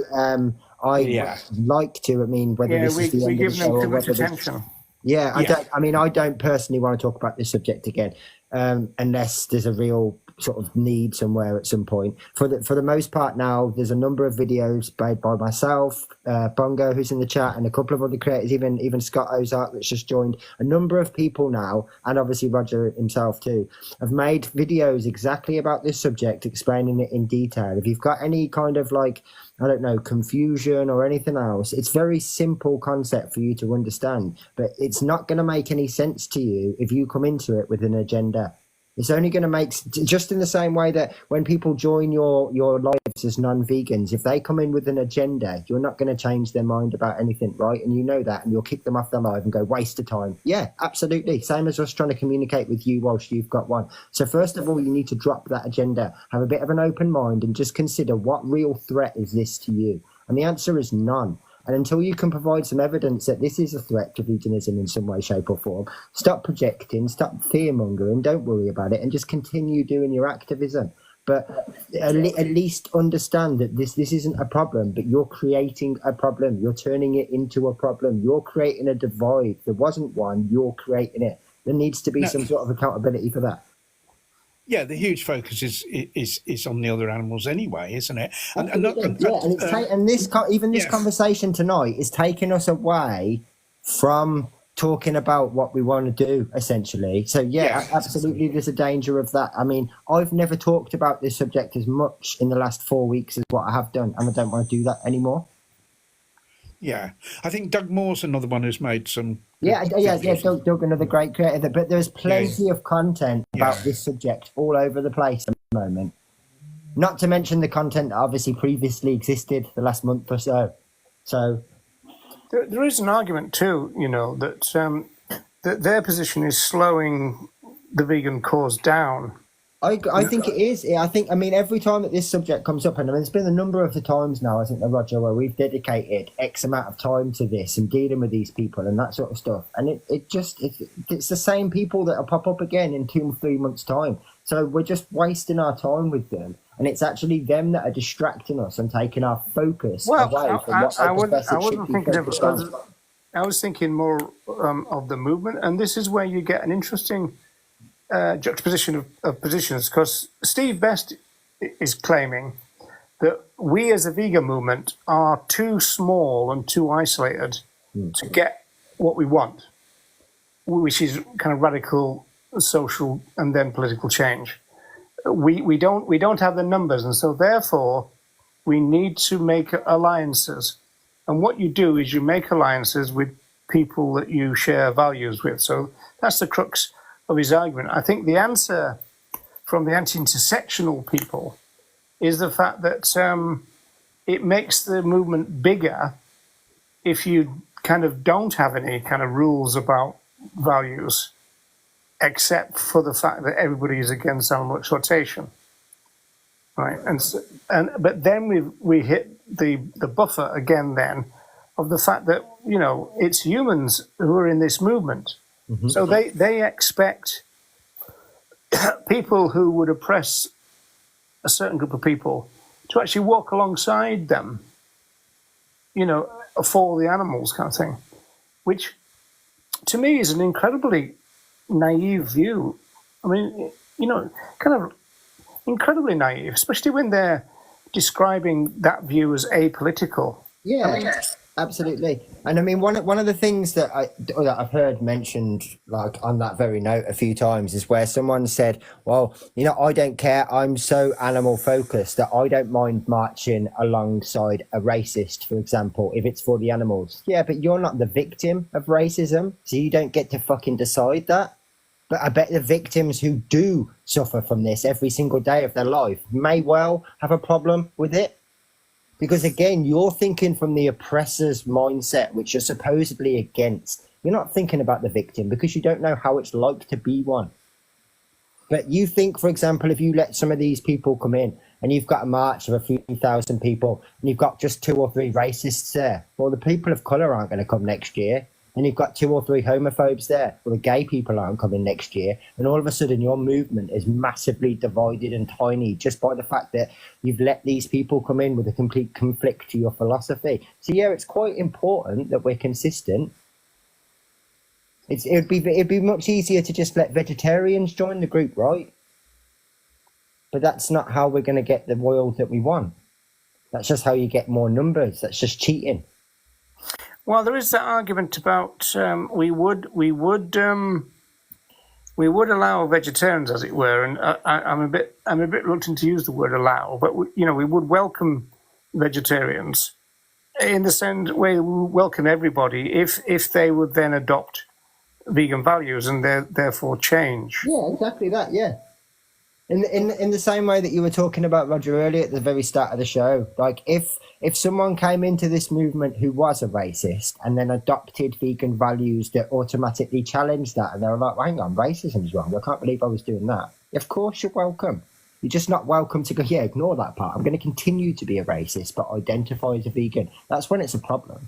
I like to. I mean, whether this is the end of the show or whether attention. I don't personally want to talk about this subject again, unless there's a real sort of need somewhere at some point. For the most part now, there's a number of videos made by myself, Bongo, who's in the chat, and a couple of other creators, even Scott Ozark, that's just joined. A number of people now, and obviously Roger himself too, have made videos exactly about this subject, explaining it in detail. If you've got any kind of confusion or anything else, it's very simple concept for you to understand, but it's not going to make any sense to you if you come into it with an agenda. It's only going to make, just in the same way that when people join your lives as non-vegans, if they come in with an agenda, you're not going to change their mind about anything, right? And you know that, and you'll kick them off their life and go, waste of time. Yeah, absolutely. Same as us trying to communicate with you whilst you've got one. So first of all, you need to drop that agenda, have a bit of an open mind, and just consider, what real threat is this to you? And the answer is none. And until you can provide some evidence that this is a threat to veganism in some way, shape or form, stop projecting, stop fear-mongering, don't worry about it, and just continue doing your activism. But at least understand that this isn't a problem, but you're creating a problem. You're turning it into a problem. You're creating a divide. There wasn't one. You're creating it. There needs to be some sort of accountability for that. Yeah, the huge focus is on the other animals anyway, isn't it? This conversation tonight is taking us away from talking about what we want to do, essentially. So absolutely, there's a danger of that. I mean, I've never talked about this subject as much in the last 4 weeks as what I have done, and I don't want to do that anymore. Yeah, I think Doug Moore's another one who's made some. Doug, another great creator. But there's plenty of content about this subject all over the place at the moment. Not to mention the content that obviously previously existed the last month or so. So there is an argument too, that that their position is slowing the vegan cause down. I think it is. I mean, every time that this subject comes up, and I mean, it's been a number of the times now, I think, Roger, where we've dedicated X amount of time to this and dealing with these people and that sort of stuff. And it's the same people that will pop up again in 2 or 3 months' time. So we're just wasting our time with them. And it's actually them that are distracting us and taking our focus away from what I wasn't thinking of. I was thinking more of the movement. And this is where you get an interesting juxtaposition of positions, because Steve Best is claiming that we as a vegan movement are too small and too isolated to get what we want, which is kind of radical social and then political change. We don't have the numbers, and so therefore we need to make alliances. And what you do is you make alliances with people that you share values with. So that's the crux of his argument. I think the answer from the anti-intersectional people is the fact that it makes the movement bigger if you kind of don't have any kind of rules about values, except for the fact that everybody is against animal exploitation, right? But then we hit the buffer again then of the fact that, it's humans who are in this movement. So they expect people who would oppress a certain group of people to actually walk alongside them, for the animals kind of thing, which to me is an incredibly naive view. I mean, kind of incredibly naive, especially when they're describing that view as apolitical. Yeah, absolutely. And I mean, one of the things that I've heard mentioned, like on that very note, a few times, is where someone said, "Well, I don't care. I'm so animal focused that I don't mind marching alongside a racist, for example, if it's for the animals." Yeah, but you're not the victim of racism, so you don't get to fucking decide that. But I bet the victims who do suffer from this every single day of their life may well have a problem with it. Because again, you're thinking from the oppressor's mindset, which you're supposedly against. You're not thinking about the victim because you don't know how it's like to be one. But you think, for example, if you let some of these people come in and you've got a march of a few thousand people and you've got just 2 or 3 racists there, well, the people of colour aren't going to come next year. And you've got 2 or 3 homophobes there, well, the gay people aren't coming next year. And all of a sudden, your movement is massively divided and tiny just by the fact that you've let these people come in with a complete conflict to your philosophy. So, yeah, it's quite important that we're consistent. It'd be much easier to just let vegetarians join the group, right? But that's not how we're going to get the world that we want. That's just how you get more numbers. That's just cheating. Well, there is that argument about we would allow vegetarians, as it were, and I'm a bit reluctant to use the word allow, but we would welcome vegetarians in the same way we welcome everybody if they would then adopt vegan values and therefore change. Yeah, exactly that. Yeah. In the same way that you were talking about, Roger, earlier at the very start of the show, like if someone came into this movement who was a racist and then adopted vegan values that automatically challenged that, and they were like, well, hang on, racism's wrong. I can't believe I was doing that. Of course you're welcome. You're just not welcome to go, yeah, ignore that part. I'm going to continue to be a racist, but identify as a vegan. That's when it's a problem.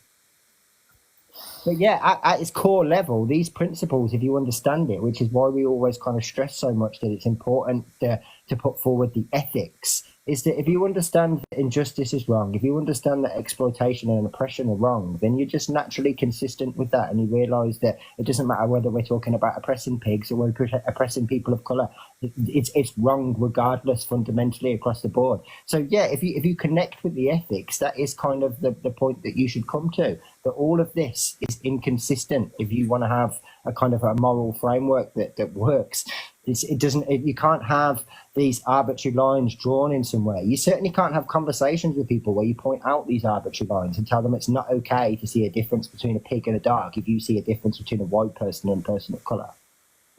But yeah, at its core level, these principles, if you understand it, which is why we always kind of stress so much that it's important to put forward the ethics, is that if you understand that injustice is wrong, if you understand that exploitation and oppression are wrong, then you're just naturally consistent with that, and you realise that it doesn't matter whether we're talking about oppressing pigs or we're oppressing people of colour. It's wrong regardless, fundamentally across the board. So yeah, if you connect with the ethics, that is kind of the point that you should come to. That all of this is inconsistent if you want to have a kind of a moral framework that works. You can't have these arbitrary lines drawn in somewhere. You certainly can't have conversations with people where you point out these arbitrary lines and tell them it's not okay to see a difference between a pig and a dog if you see a difference between a white person and a person of colour.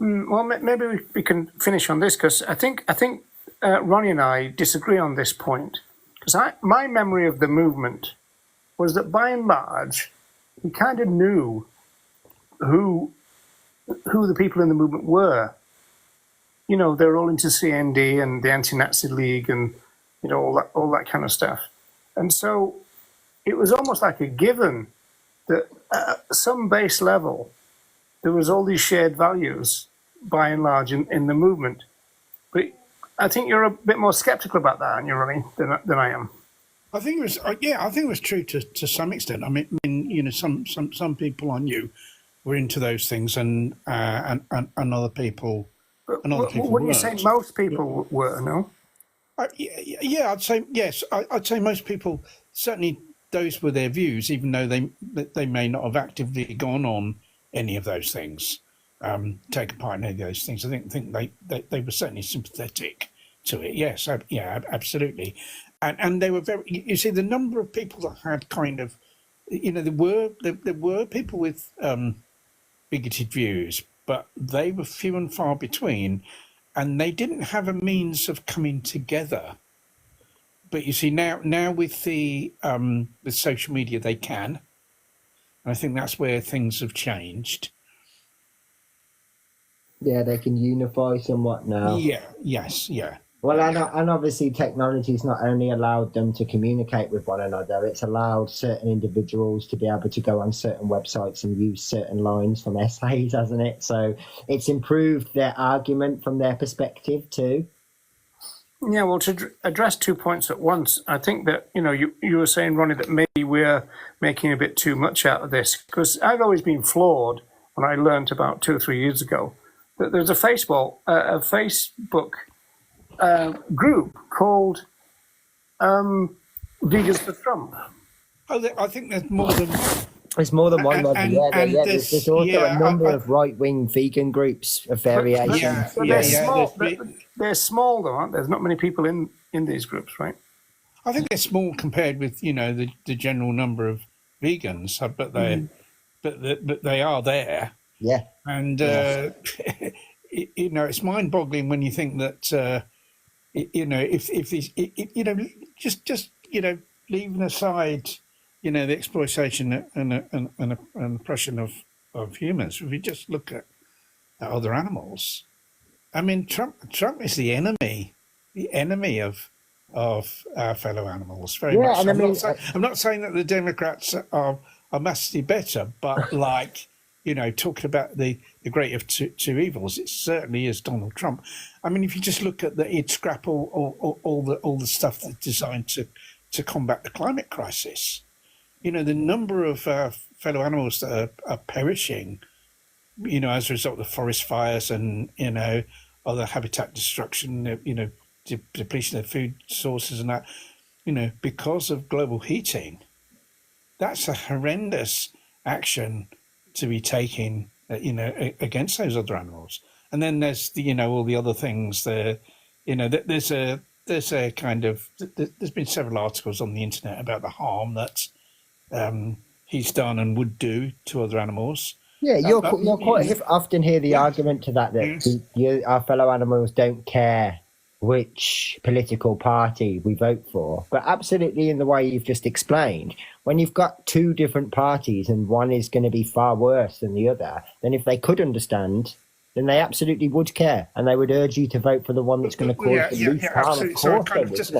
Well, maybe we can finish on this, because I think Ronnie and I disagree on this point. Because my memory of the movement was that by and large, we kind of knew who the people in the movement were. They're all into CND and the Anti-Nazi League and all that kind of stuff. And so it was almost like a given that at some base level there was all these shared values by and large in the movement. But I think you're a bit more skeptical about that, aren't you, Ronnie, than I am. I think it was, I think it was true to some extent. I mean, some people I knew were into those things, and other people. Wouldn't you say most people were? No. Yeah, I'd say yes. I'd say most people, certainly those were their views, even though they may not have actively gone on any of those things, taken part in any of those things. I think they were certainly sympathetic to it. Yes, yeah, absolutely. And they were very. You see, the number of people that had kind of, there were people with bigoted views, but they were few and far between, and they didn't have a means of coming together. But you see, now with the with social media, they can, and I think that's where things have changed. Yeah, they can unify somewhat now. Yeah. Yes. Yeah. Well, and obviously technology's not only allowed them to communicate with one another, it's allowed certain individuals to be able to go on certain websites and use certain lines from essays, hasn't it? So it's improved their argument from their perspective too. Yeah, well, to address 2 points at once, I think that, you were saying, Ronnie, that maybe we're making a bit too much out of this, because I've always been flawed when I learnt about 2 or 3 years ago that there's a Facebook group called Vegans for Trump. Oh, I think there's more than one. There's more than one, Roger. There's also yeah, a number of right-wing vegan groups of variations. They're small, though, aren't there? There's not many people in these groups, right? I think they're small compared with the general number of vegans, but they are there. Yeah, and it's mind-boggling when you think that if these just leaving aside the exploitation and oppression of humans, if we just look at other animals. I mean, Trump is the enemy of our fellow animals very much. And I'm not saying that the Democrats are massively better, but talking about the great of two evils, it certainly is Donald Trump. I mean, if you just look at he'd scrap all the stuff that's designed to combat the climate crisis. The number of fellow animals that are perishing, as a result of forest fires and, other habitat destruction, depletion of food sources and that, because of global heating. That's a horrendous action to be taken, against those other animals. And then there's all the other things there. There's been several articles on the internet about the harm that he's done and would do to other animals. Yeah, you'll quite often hear the argument to that our fellow animals don't care which political party we vote for. But absolutely, in the way you've just explained, when you've got two different parties and one is going to be far worse than the other, then if they could understand, then they absolutely would care, and they would urge you to vote for the one that's going to cause the least harm. Of course,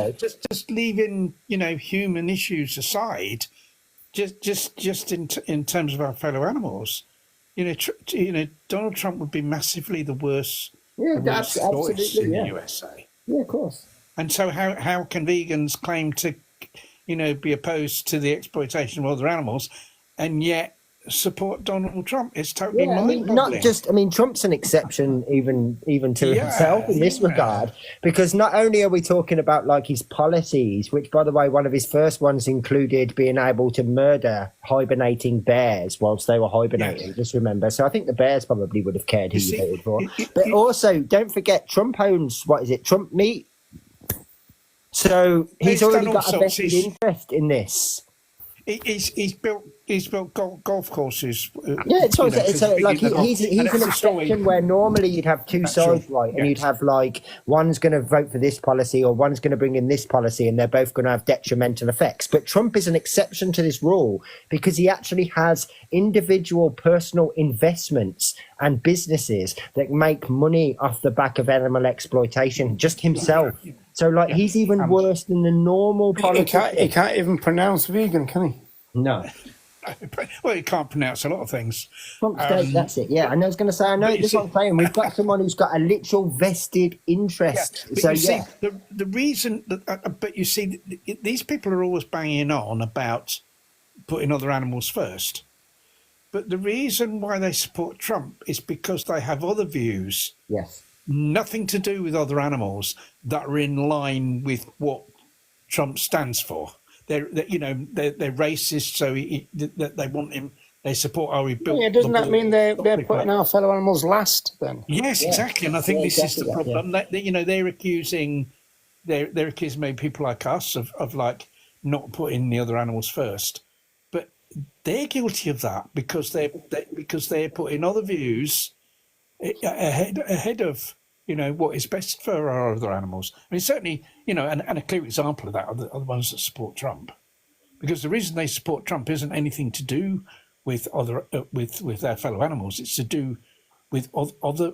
just leaving human issues aside, just in terms of our fellow animals, Donald Trump would be massively the worst choice in the USA. Yeah, of course. And so how can vegans claim to, be opposed to the exploitation of other animals and yet support Donald Trump? It's totally mind-boggling. Trump's an exception even to himself in this regard, because not only are we talking about his policies, which, by the way, one of his first ones included being able to murder hibernating bears whilst they were hibernating. Just remember. So I think the bears probably would have cared who you voted for. But also, don't forget, Trump owns, Trump meat? So he's already got a vested interest in this. He's built golf courses. He's an exception where normally you'd have two sides, right? And you'd have one's going to vote for this policy or one's going to bring in this policy, and they're both going to have detrimental effects. But Trump is an exception to this rule because he actually has individual personal investments and businesses that make money off the back of animal exploitation, just himself. So, he's even worse than the normal politician. He can't even pronounce vegan, can he? No. Well, he can't pronounce a lot of things. Trump state, that's it. Yeah, and I was going to say, this is what I'm saying. We've got someone who's got a literal vested interest. See, the reason that, but you see, these people are always banging on about putting other animals first. But the reason why they support Trump is because they have other views. Yes. Nothing to do with other animals that are in line with what Trump stands for. They're racist, so that they want him. They support how he built. Yeah, doesn't that mean they're putting our fellow animals last then? Yes, exactly. And I think this is the problem. That they're accusing maybe people like us of not putting the other animals first, but they're guilty of that because they're putting other views ahead of what is best for our other animals. I mean, certainly, and a clear example of that are the ones that support Trump, because the reason they support Trump isn't anything to do with with their fellow animals. It's to do with other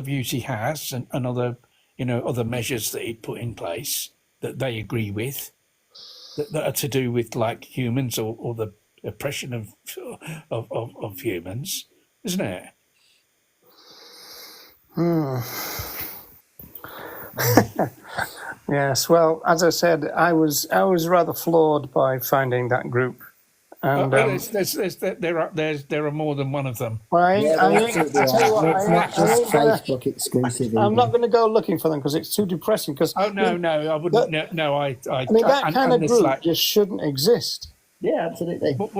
views he has and other other measures that he'd put in place that they agree with, that are to do with like humans or the oppression of humans, isn't it? Yes. Well, as I said, I was rather floored by finding that group, and There are more than one of them. well, Yeah, I they ain't, absolutely I tell you are. what, And it's not just ain't gonna, Facebook exclusive. I'm Either. not going to go looking for them because it's too depressing. Because Oh no, I wouldn't. No, I mean, that kind of it's group like, just shouldn't exist. Yeah, absolutely. but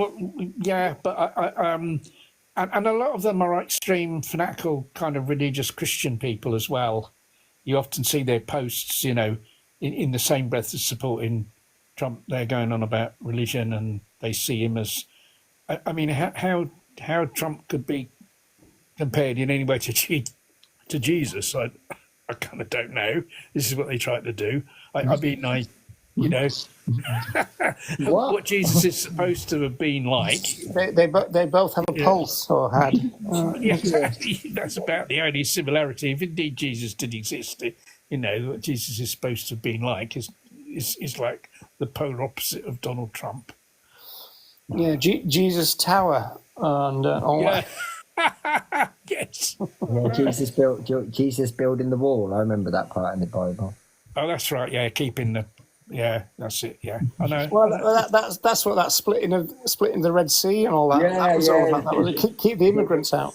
and a lot of them are extreme fanatical kind of religious Christian people as well. You often see their posts, in the same breath as supporting Trump. They're going on about religion, and they see him as. I mean, how Trump could be compared in any way to Jesus? I kind of don't know. This is what they try to do. What Jesus is supposed to have been like. They both have a pulse or had. That's about the only similarity. If indeed Jesus did exist, what Jesus is supposed to have been like is like the polar opposite of Donald Trump. Yeah, Jesus Tower and all that. Yes. Yeah, Jesus building the wall. I remember that part in the Bible. Oh, that's right. Yeah, that's it. Yeah, I know. Well, that's what that splitting the Red Sea and all that. Yeah, that was all yeah. about. That was keep the immigrants out.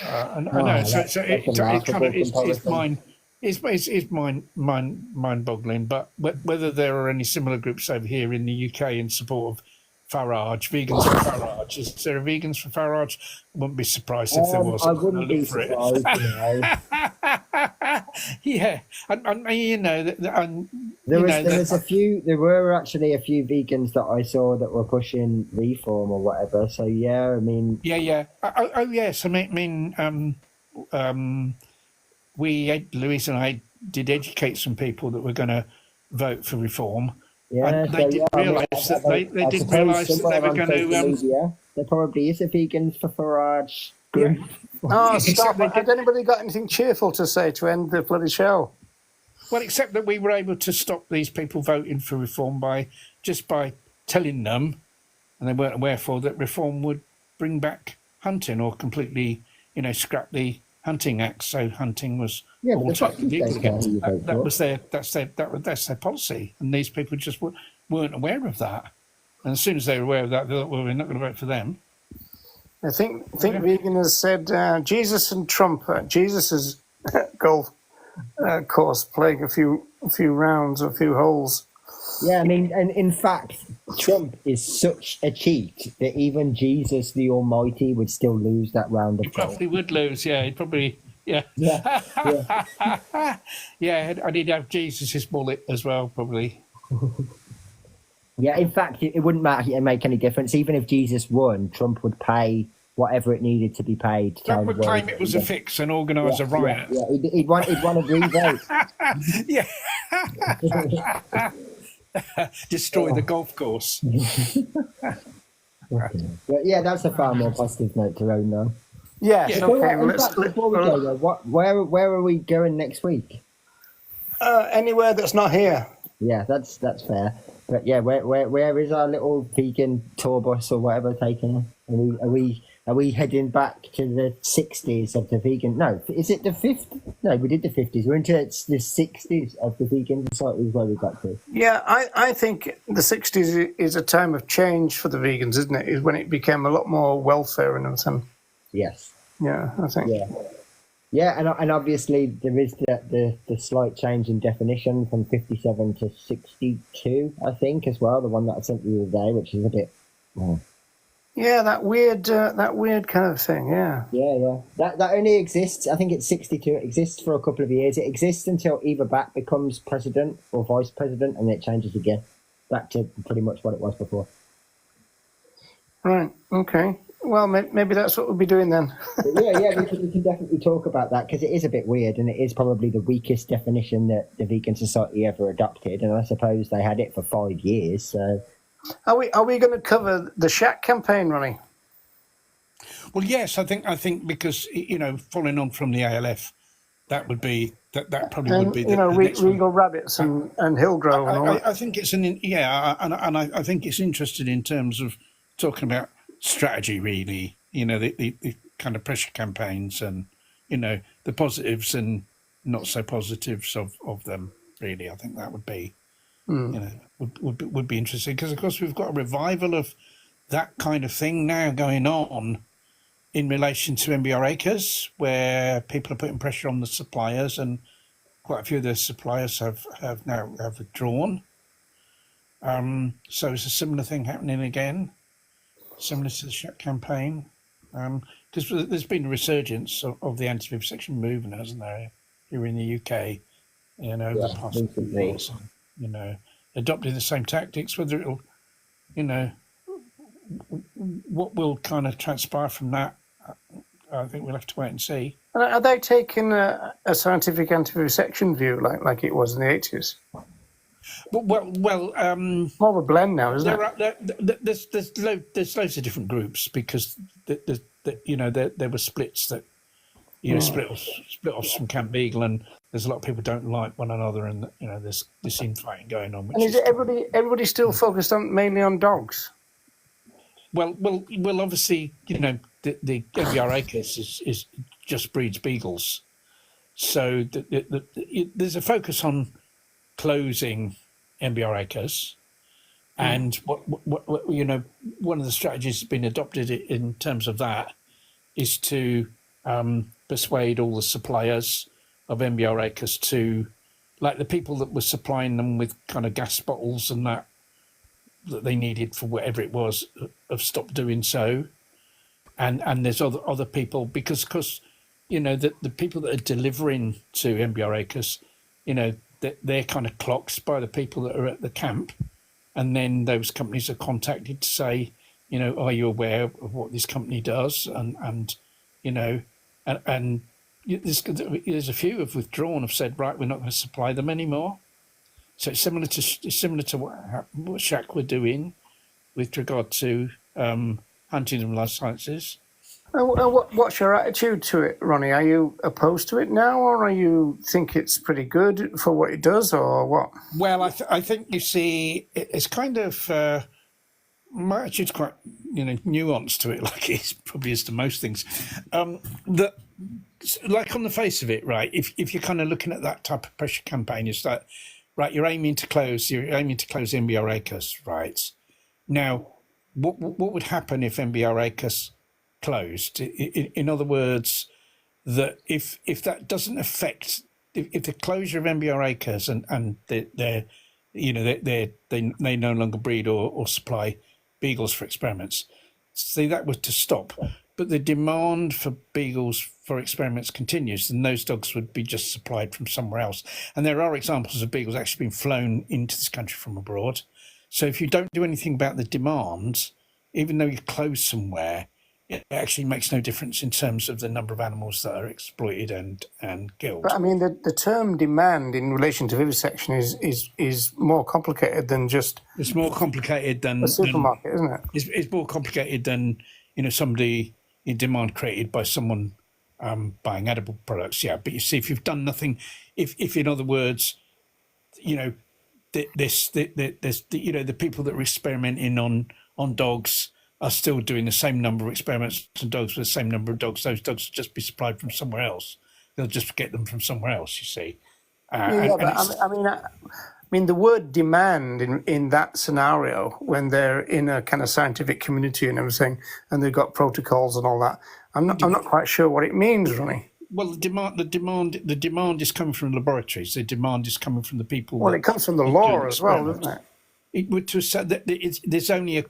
I know. So it's mind-boggling. But whether there are any similar groups over here in the UK in support of Farage, vegans for Farage. Is there vegans for Farage? I wouldn't be surprised if there was. I wouldn't be surprised. Yeah, There were actually a few vegans that I saw that were pushing reform or whatever. So yeah, I mean. Yeah. Oh yes. I mean, Louise and I did educate some people that were going to vote for reform. Yeah, and they didn't realise that they didn't realise that they were going to. There probably is a vegans for Farage group. Oh, stop! Has anybody got anything cheerful to say to end the bloody show? Well, except that we were able to stop these people voting for reform by telling them, and they weren't aware for that reform would bring back hunting or completely, scrap the Hunting Act. So hunting was all totally legal again. That's their policy, and these people just weren't aware of that. And as soon as they were aware of that, they thought, well, we're not going to vote for them. I think Vegan has said Jesus and Trump. Jesus' golf course playing a few rounds, a few holes. Yeah, I mean, and in fact, Trump is such a cheat that even Jesus the Almighty would still lose that round of golf. He probably would lose. Yeah, he'd probably. Yeah. Yeah, and he'd have Jesus' bullet as well, probably. Yeah, in fact, it wouldn't make any difference. Even if Jesus won, Trump would pay whatever it needed to be paid. Trump would claim it was a fix and organise a riot. Yeah, he'd want a revote. Yeah. Destroy the golf course. But yeah, that's a far more positive note to own, though. Yes. Okay. Before we go, though, where are we going next week? Anywhere that's not here. Yeah, that's fair. But yeah, where is our little vegan tour bus or whatever taking us? Are we heading back to the 60s of the vegan? No, is it the 50s? No, we did the 50s. We're into the 60s of the vegan society is where we got to. Yeah, I think the 60s is a time of change for the vegans, isn't it? Is when it became a lot more welfare and everything. Yes. Yeah, I think. Yeah, and obviously there is the slight change in definition from 57 to 62, I think, as well. The one that I sent you the other day, which is a bit. Yeah, that weird kind of thing. Yeah. Yeah. That only exists. I think it's 62. It exists for a couple of years. It exists until Eva Back becomes president or vice president, and it changes again back to pretty much what it was before. Right. Okay. Well, maybe that's what we'll be doing then. Yeah, we can definitely talk about that because it is a bit weird, and it is probably the weakest definition that the Vegan Society ever adopted, and I suppose they had it for 5 years. So, are we going to cover the Shack campaign, Ronnie? Well, yes, I think because following on from the ALF that would be that probably would And be the next one. Regal Rabbits and Hillgrove and all that. I think it's I think it's interesting in terms of talking about strategy, really. The kind of pressure campaigns and the positives and not so positives of them. Really, I think that would be would be interesting, because of course we've got a revival of that kind of thing now going on in relation to MBR acres, where people are putting pressure on the suppliers, and quite a few of the suppliers have withdrawn. So it's a similar thing happening again, similar to the Shut campaign, because there's been a resurgence of the anti-vivisection movement, hasn't there, here in the UK, over the past recently. years, adopting the same tactics. Whether it'll, what will kind of transpire from that, I think we'll have to wait and see. Are they taking a scientific anti-vivisection view like it was in the 80s? Well, More of a blend now, isn't it? There's loads of different groups, because there were splits that split off from Camp Beagle, and there's a lot of people don't like one another, and there's this infighting going on. And is everybody still focused mainly on dogs? Well, obviously, the MBR acres is just breeds beagles, so there's a focus on closing MBR acres, and what one of the strategies that's been adopted in terms of that is to persuade all the suppliers of MBR acres to, like the people that were supplying them with kind of gas bottles and that they needed for whatever it was, have stopped doing so, and there's other people, because the people that are delivering to MBR acres, they're kind of clocked by the people that are at the camp, and then those companies are contacted to say, are you aware of what this company does, and there's a few have withdrawn, have said, right, we're not going to supply them anymore. So it's similar to what Shack were doing with regard to hunting and life sciences. What's your attitude to it, Ronnie? Are you opposed to it now, or are you think it's pretty good for what it does, or what? Well, I think, you see, it's kind of my attitude's quite nuanced to it, like it probably is to most things. That, like, on the face of it, right? If you're kind of looking at that type of pressure campaign, it's like, right, you're aiming to close MBR acres, right? Now, what would happen if MBR acres closed? In other words, that if that doesn't affect, if the closure of MBR acres and they no longer breed or supply beagles for experiments, see, that was to stop. But the demand for beagles for experiments continues, and those dogs would be just supplied from somewhere else. And there are examples of beagles actually being flown into this country from abroad. So if you don't do anything about the demand, even though you close somewhere, it actually makes no difference in terms of the number of animals that are exploited and killed. But I mean, the term demand in relation to vivisection is more complicated than just. It's more complicated than a supermarket, isn't it? It's more complicated than somebody in demand created by someone buying edible products. Yeah, but you see, if you've done nothing, if in other words, the people that are experimenting on dogs are still doing the same number of experiments on dogs with the same number of dogs, those dogs will just be supplied from somewhere else. They'll just get them from somewhere else, you see. I mean, the word demand in that scenario, when they're in a kind of scientific community and everything, and they've got protocols and all that, I'm not quite sure what it means, Ronnie. Well, the demand is coming from laboratories. The demand is coming from the people. Well, it comes from the law as well, doesn't it? There's only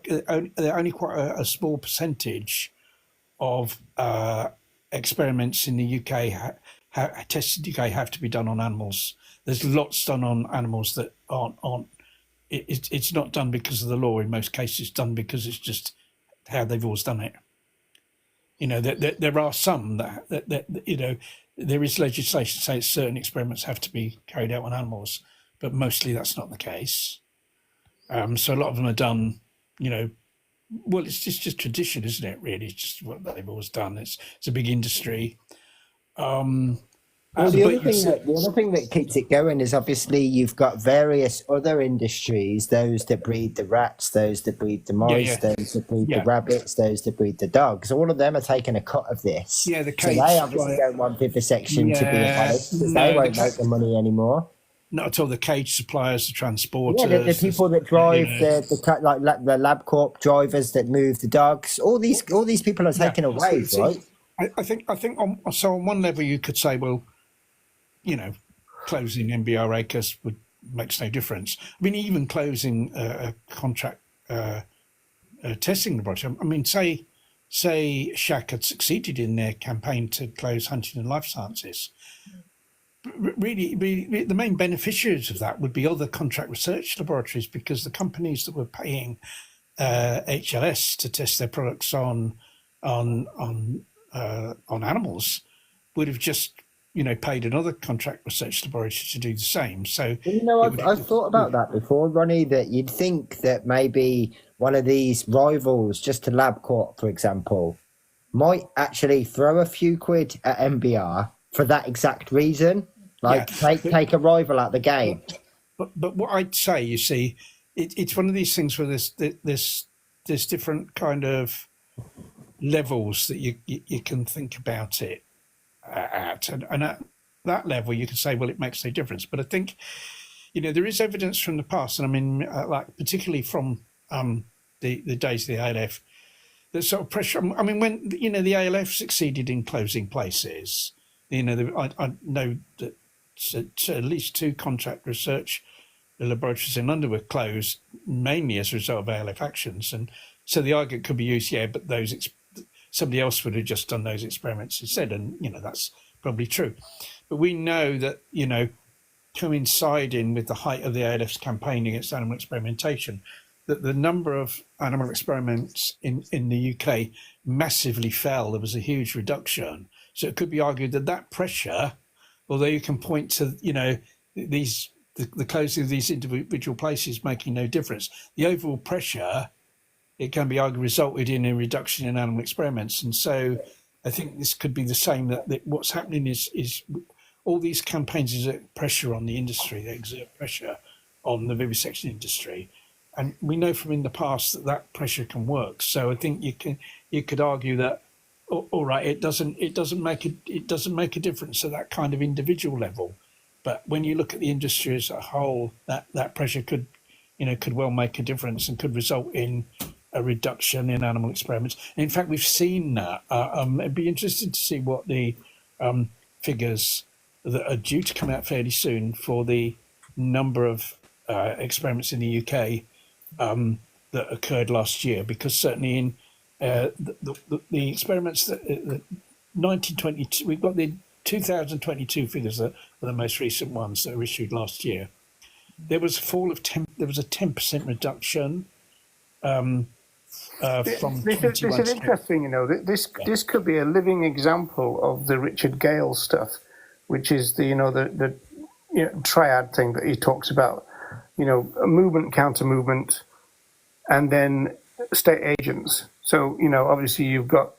quite a small percentage of experiments in the UK, tested in the UK, have to be done on animals. There's lots done on animals that aren't. It's not done because of the law. In most cases, it's done because it's just how they've always done it. There are some that there is legislation saying certain experiments have to be carried out on animals, but mostly that's not the case. So a lot of them are done, well, it's just tradition, isn't it, really? It's just what they've always done. It's a big industry. Well, But you see, the other thing that keeps it going is obviously you've got various other industries, those that breed the rats, those that breed the mice, yeah, those that breed the yeah, rabbits, those that breed the dogs. All of them are taking a cut of this. yeah. The So cage they obviously supplier, don't want vivisection to be yeah, abolished because they no, won't make the money anymore. not at all. The cage suppliers, the Yeah, the transporters, people that you drive know, the LabCorp drivers that move the dogs, all these people are yeah. taken away, right? On one level you could say, well, closing MBR acres makes no difference. I mean, even closing a contract testing laboratory. I mean, say Shack had succeeded in their campaign to close hunting and life sciences. Really, the main beneficiaries of that would be other contract research laboratories, because the companies that were paying HLS to test their products on animals would have just paid another contract research laboratory to do the same. So I've thought about that before, Ronnie, that you'd think that maybe one of these rivals, just to LabCorp, for example, might actually throw a few quid at MBR for that exact reason. Like, take a rival out the game. But what I'd say, you see, it's one of these things where there's different kind of levels that you can think about it at, and at that level you can say, well, it makes no difference. But I think there is evidence from the past, and I mean, like particularly from the days of the ALF, that sort of pressure. I mean, when the ALF succeeded in closing places, I know that at least 2 contract research laboratories in London were closed mainly as a result of ALF actions, and so the argument could be used, but somebody else would have just done those experiments instead, and that's probably true. But we know that coinciding with the height of the ALF's campaign against animal experimentation, that the number of animal experiments in the UK massively fell. There was a huge reduction. So it could be argued that pressure, although you can point to the closing of these individual places making no difference, the overall pressure, it can be argued, resulted in a reduction in animal experiments. And so I think this could be the same, that what's happening is all these campaigns exert pressure on the industry, they exert pressure on the vivisection industry. And we know from in the past that pressure can work. So I think you could argue that, all right, it doesn't make a difference at that kind of individual level. But when you look at the industry as a whole, that pressure could well make a difference and could result in a reduction in animal experiments. And in fact, we've seen that. It'd be interesting to see what the figures that are due to come out fairly soon for the number of experiments in the UK that occurred last year, because certainly in the experiments that 1922, we've got the 2022 figures that were the most recent ones that were issued last year. There was a fall of 10. There was a 10% reduction from. This is interesting. This could be a living example of the Richard Gale stuff, which is the triad thing that he talks about. A movement, counter movement, and then state agents. So obviously you've got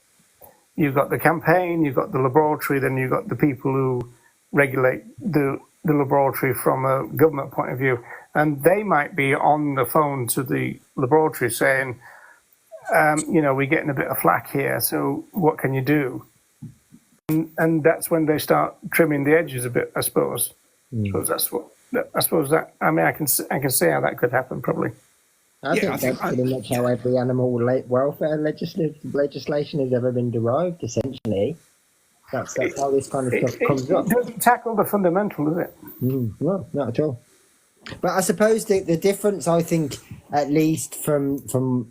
the campaign, you've got the laboratory, then you've got the people who regulate the laboratory from a government point of view, and they might be on the phone to the laboratory saying, we're getting a bit of flack here, so what can you do? And that's when they start trimming the edges a bit, I suppose. I suppose I can see how that could happen, probably. I think that's pretty much how every animal welfare legislation has ever been derived, essentially. That's how this kind of stuff comes up. It doesn't tackle the fundamental, does it? No, not at all. But I suppose the difference, I think, at least from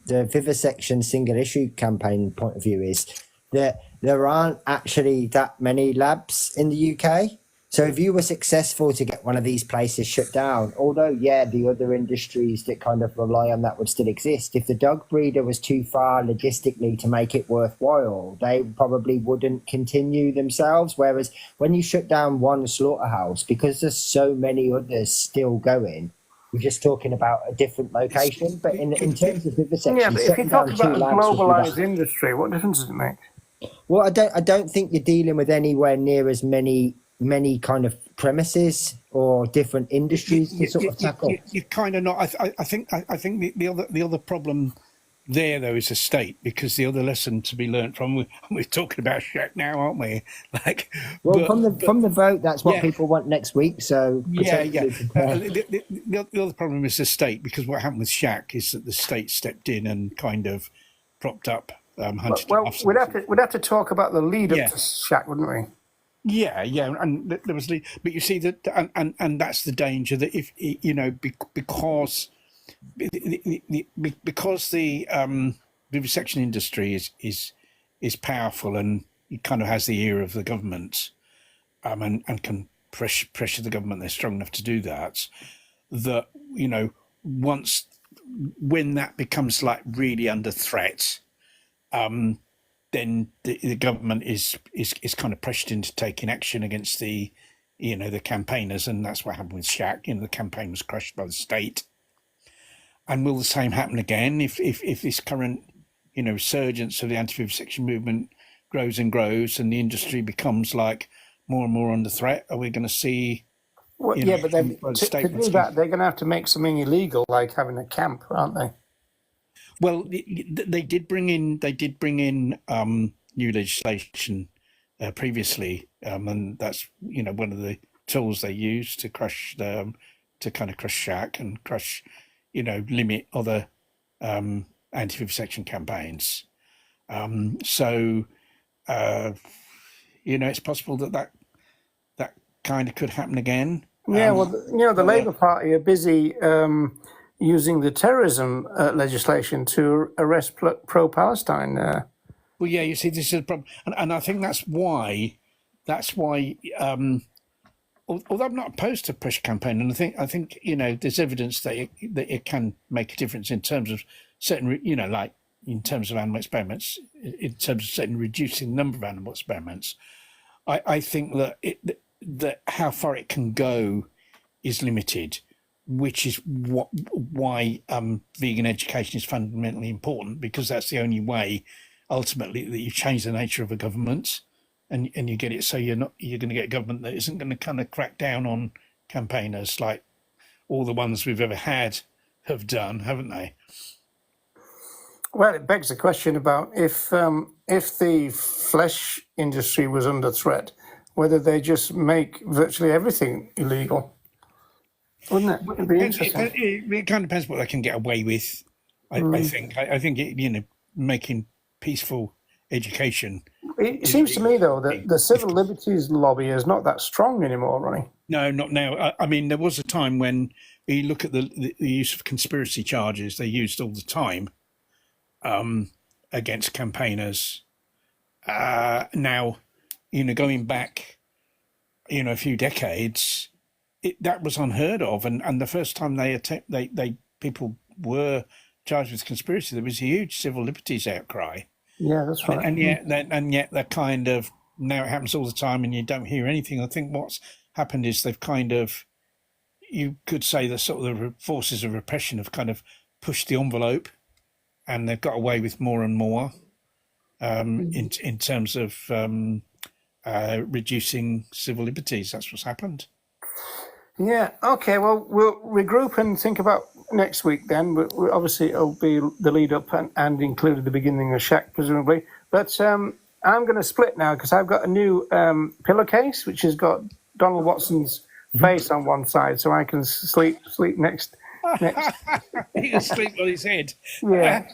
the vivisection single issue campaign point of view, is that there aren't actually that many labs in the UK. So if you were successful to get one of these places shut down, although, the other industries that kind of rely on that would still exist, if the dog breeder was too far logistically to make it worthwhile, they probably wouldn't continue themselves. Whereas when you shut down one slaughterhouse, because there's so many others still going, we're just talking about a different location. But in terms of vivisection, but if you talk about a globalised industry, what difference does it make? Well, I don't think you're dealing with anywhere near as many many kind of premises or different industries to sort of tackle. You kind of not. I think the other problem there though is the state, because the other lesson to be learnt from, we're talking about Shaq now, aren't we? Like, Well, from the vote, that's what Yeah. people want next week. So yeah. potentially prepare. The other problem is the state, because what happened with Shaq is that the state stepped in and kind of propped up Hunter. Well, we'd have to talk about the lead up Yeah. to Shaq, wouldn't we? Yeah, and there was, but you see that, and that's the danger, that if you know, because the vivisection industry is powerful, and it kind of has the ear of the government, and can pressure the government. They're strong enough to do that. That, you know, when that becomes like really under threat, then the government is kind of pressured into taking action against the campaigners, and that's what happened with Shaq. You know, the campaign was crushed by the state. And will the same happen again if this current, you know, resurgence of the anti-vivisection movement grows and grows, and the industry becomes like more and more under threat? Are we going to see? Well, You yeah, know, but then by the to state do that's- that, they're going to have to make something illegal, like having a camp, aren't they? Well, they did bring in new legislation previously, and that's, you know, one of the tools they use to crush to kind of crush Shaq and crush, you know, limit other anti-vivisection campaigns. So you know, it's possible that kind of could happen again. Yeah, well, you know, the Labour Party are busy using the terrorism legislation to arrest pro-Palestine. Well, yeah, you see, this is a problem, and I think that's why. Although I'm not opposed to push campaign, and I think you know, there's evidence that it can make a difference in terms of certain, you know, like in terms of animal experiments, in terms of certain reducing the number of animal experiments. I think that how far it can go is limited, which is why vegan education is fundamentally important, because that's the only way ultimately that you change the nature of a government, and you get it so you're going to get a government that isn't going to kind of crack down on campaigners like all the ones we've ever had have done, haven't they? Well, it begs the question about if the flesh industry was under threat, whether they just make virtually everything illegal. Wouldn't it? It'd be interesting. It kind of depends what they can get away with. I think it, you know, making peaceful education. It seems to me, though, that the civil liberties lobby is not that strong anymore, Ronnie. No, not now. I mean, there was a time when you look at the use of conspiracy charges they used all the time against campaigners. Now, you know, going back, you know, a few decades, that was unheard of, and the first time people were charged with conspiracy, there was a huge civil liberties outcry. Yeah, that's right. And yet they're kind of, now it happens all the time, and you don't hear anything. I think what's happened is they've kind of, you could say, the sort of the forces of repression have kind of pushed the envelope, and they've got away with more and more in terms of reducing civil liberties. That's what's happened. Yeah. Okay. Well, we'll regroup and think about next week then. Obviously, it'll be the lead up and include the beginning of Shaq, presumably. But I'm going to split now because I've got a new pillowcase which has got Donald Watson's face on one side, so I can sleep next. He can sleep on his head. Yeah.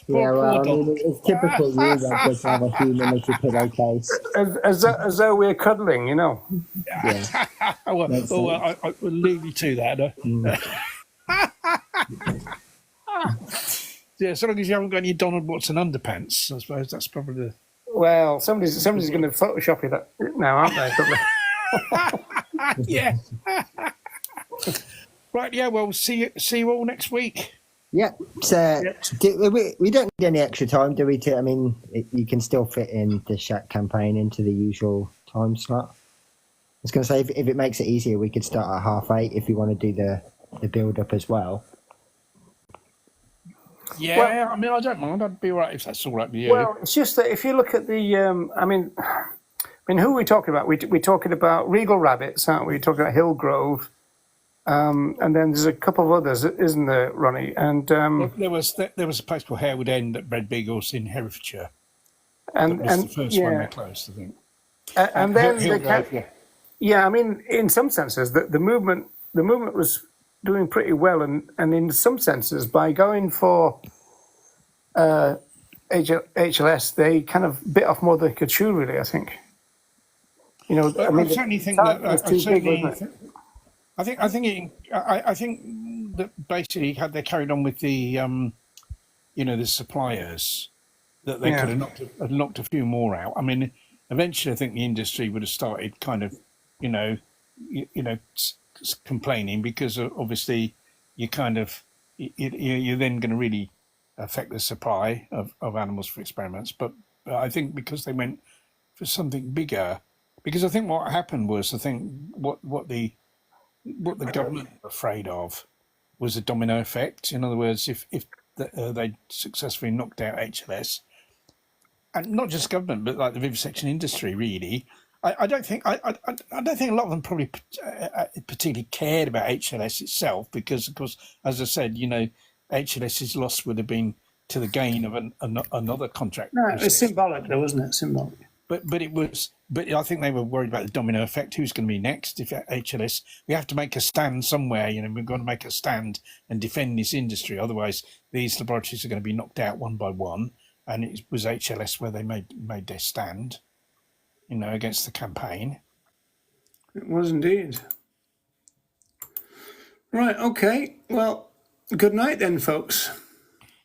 Yeah, well, I mean, it's typical you guys to have a humility pillowcase. As though we're cuddling, you know. Yeah. I will leave you to that. Yeah, so long as you haven't got any Donald Watson underpants, I suppose that's probably the... Well, somebody's going to Photoshop you that now, aren't they? Yeah. Right, yeah, well, see you all next week. Yeah. So we don't need any extra time, do we? I mean, you can still fit in the Shaq campaign into the usual time slot. I was going to say, if it makes it easier, we could start at 8:30 if you want to do the build-up as well. Yeah, well, I mean, I don't mind. I'd be all right if that's all right with you. Well, it's just that if you look at the, I mean, mean, who are we talking about? We're talking about Regal Rabbits, aren't we? We're talking about Hillgrove. And then there's a couple of others, isn't there, Ronnie? And there was a place called Harewood End at Red Beagles in Herefordshire. That was the first one they closed, I think. And then Hillgrove, I mean, in some senses, the movement was doing pretty well, and in some senses, by going for HLS, they kind of bit off more than they could chew, really. I think. You know, I mean, certainly think that. I think that basically, had they carried on with the, the suppliers, that they could have knocked a few more out. I mean, eventually, I think the industry would have started kind of, complaining, because obviously you're then going to really affect the supply of animals for experiments. But I think because they went for something bigger, because I think what happened was, I think what the government were afraid of was a domino effect. In other words, if they successfully knocked out HLS, and not just government, but like the vivisection industry, really. I don't think a lot of them probably particularly cared about HLS itself, because, of course, as I said, HLS's loss would have been to the gain of another contract. No, it's symbolic, though, wasn't it? Symbolic. But it was. But I think they were worried about the domino effect. Who's going to be next? If HLS, we have to make a stand somewhere. We've got to make a stand and defend this industry. Otherwise, these laboratories are going to be knocked out one by one. And it was HLS where they made their stand, against the campaign. It was indeed. Right. Okay. Well, good night then, folks.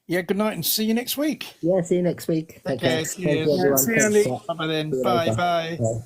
Yeah. Good night, and see you next week. Yeah. See you next week. Okay. Thank you, everyone. See you, Andy. Bye then. See you Bye. later. Bye. Bye.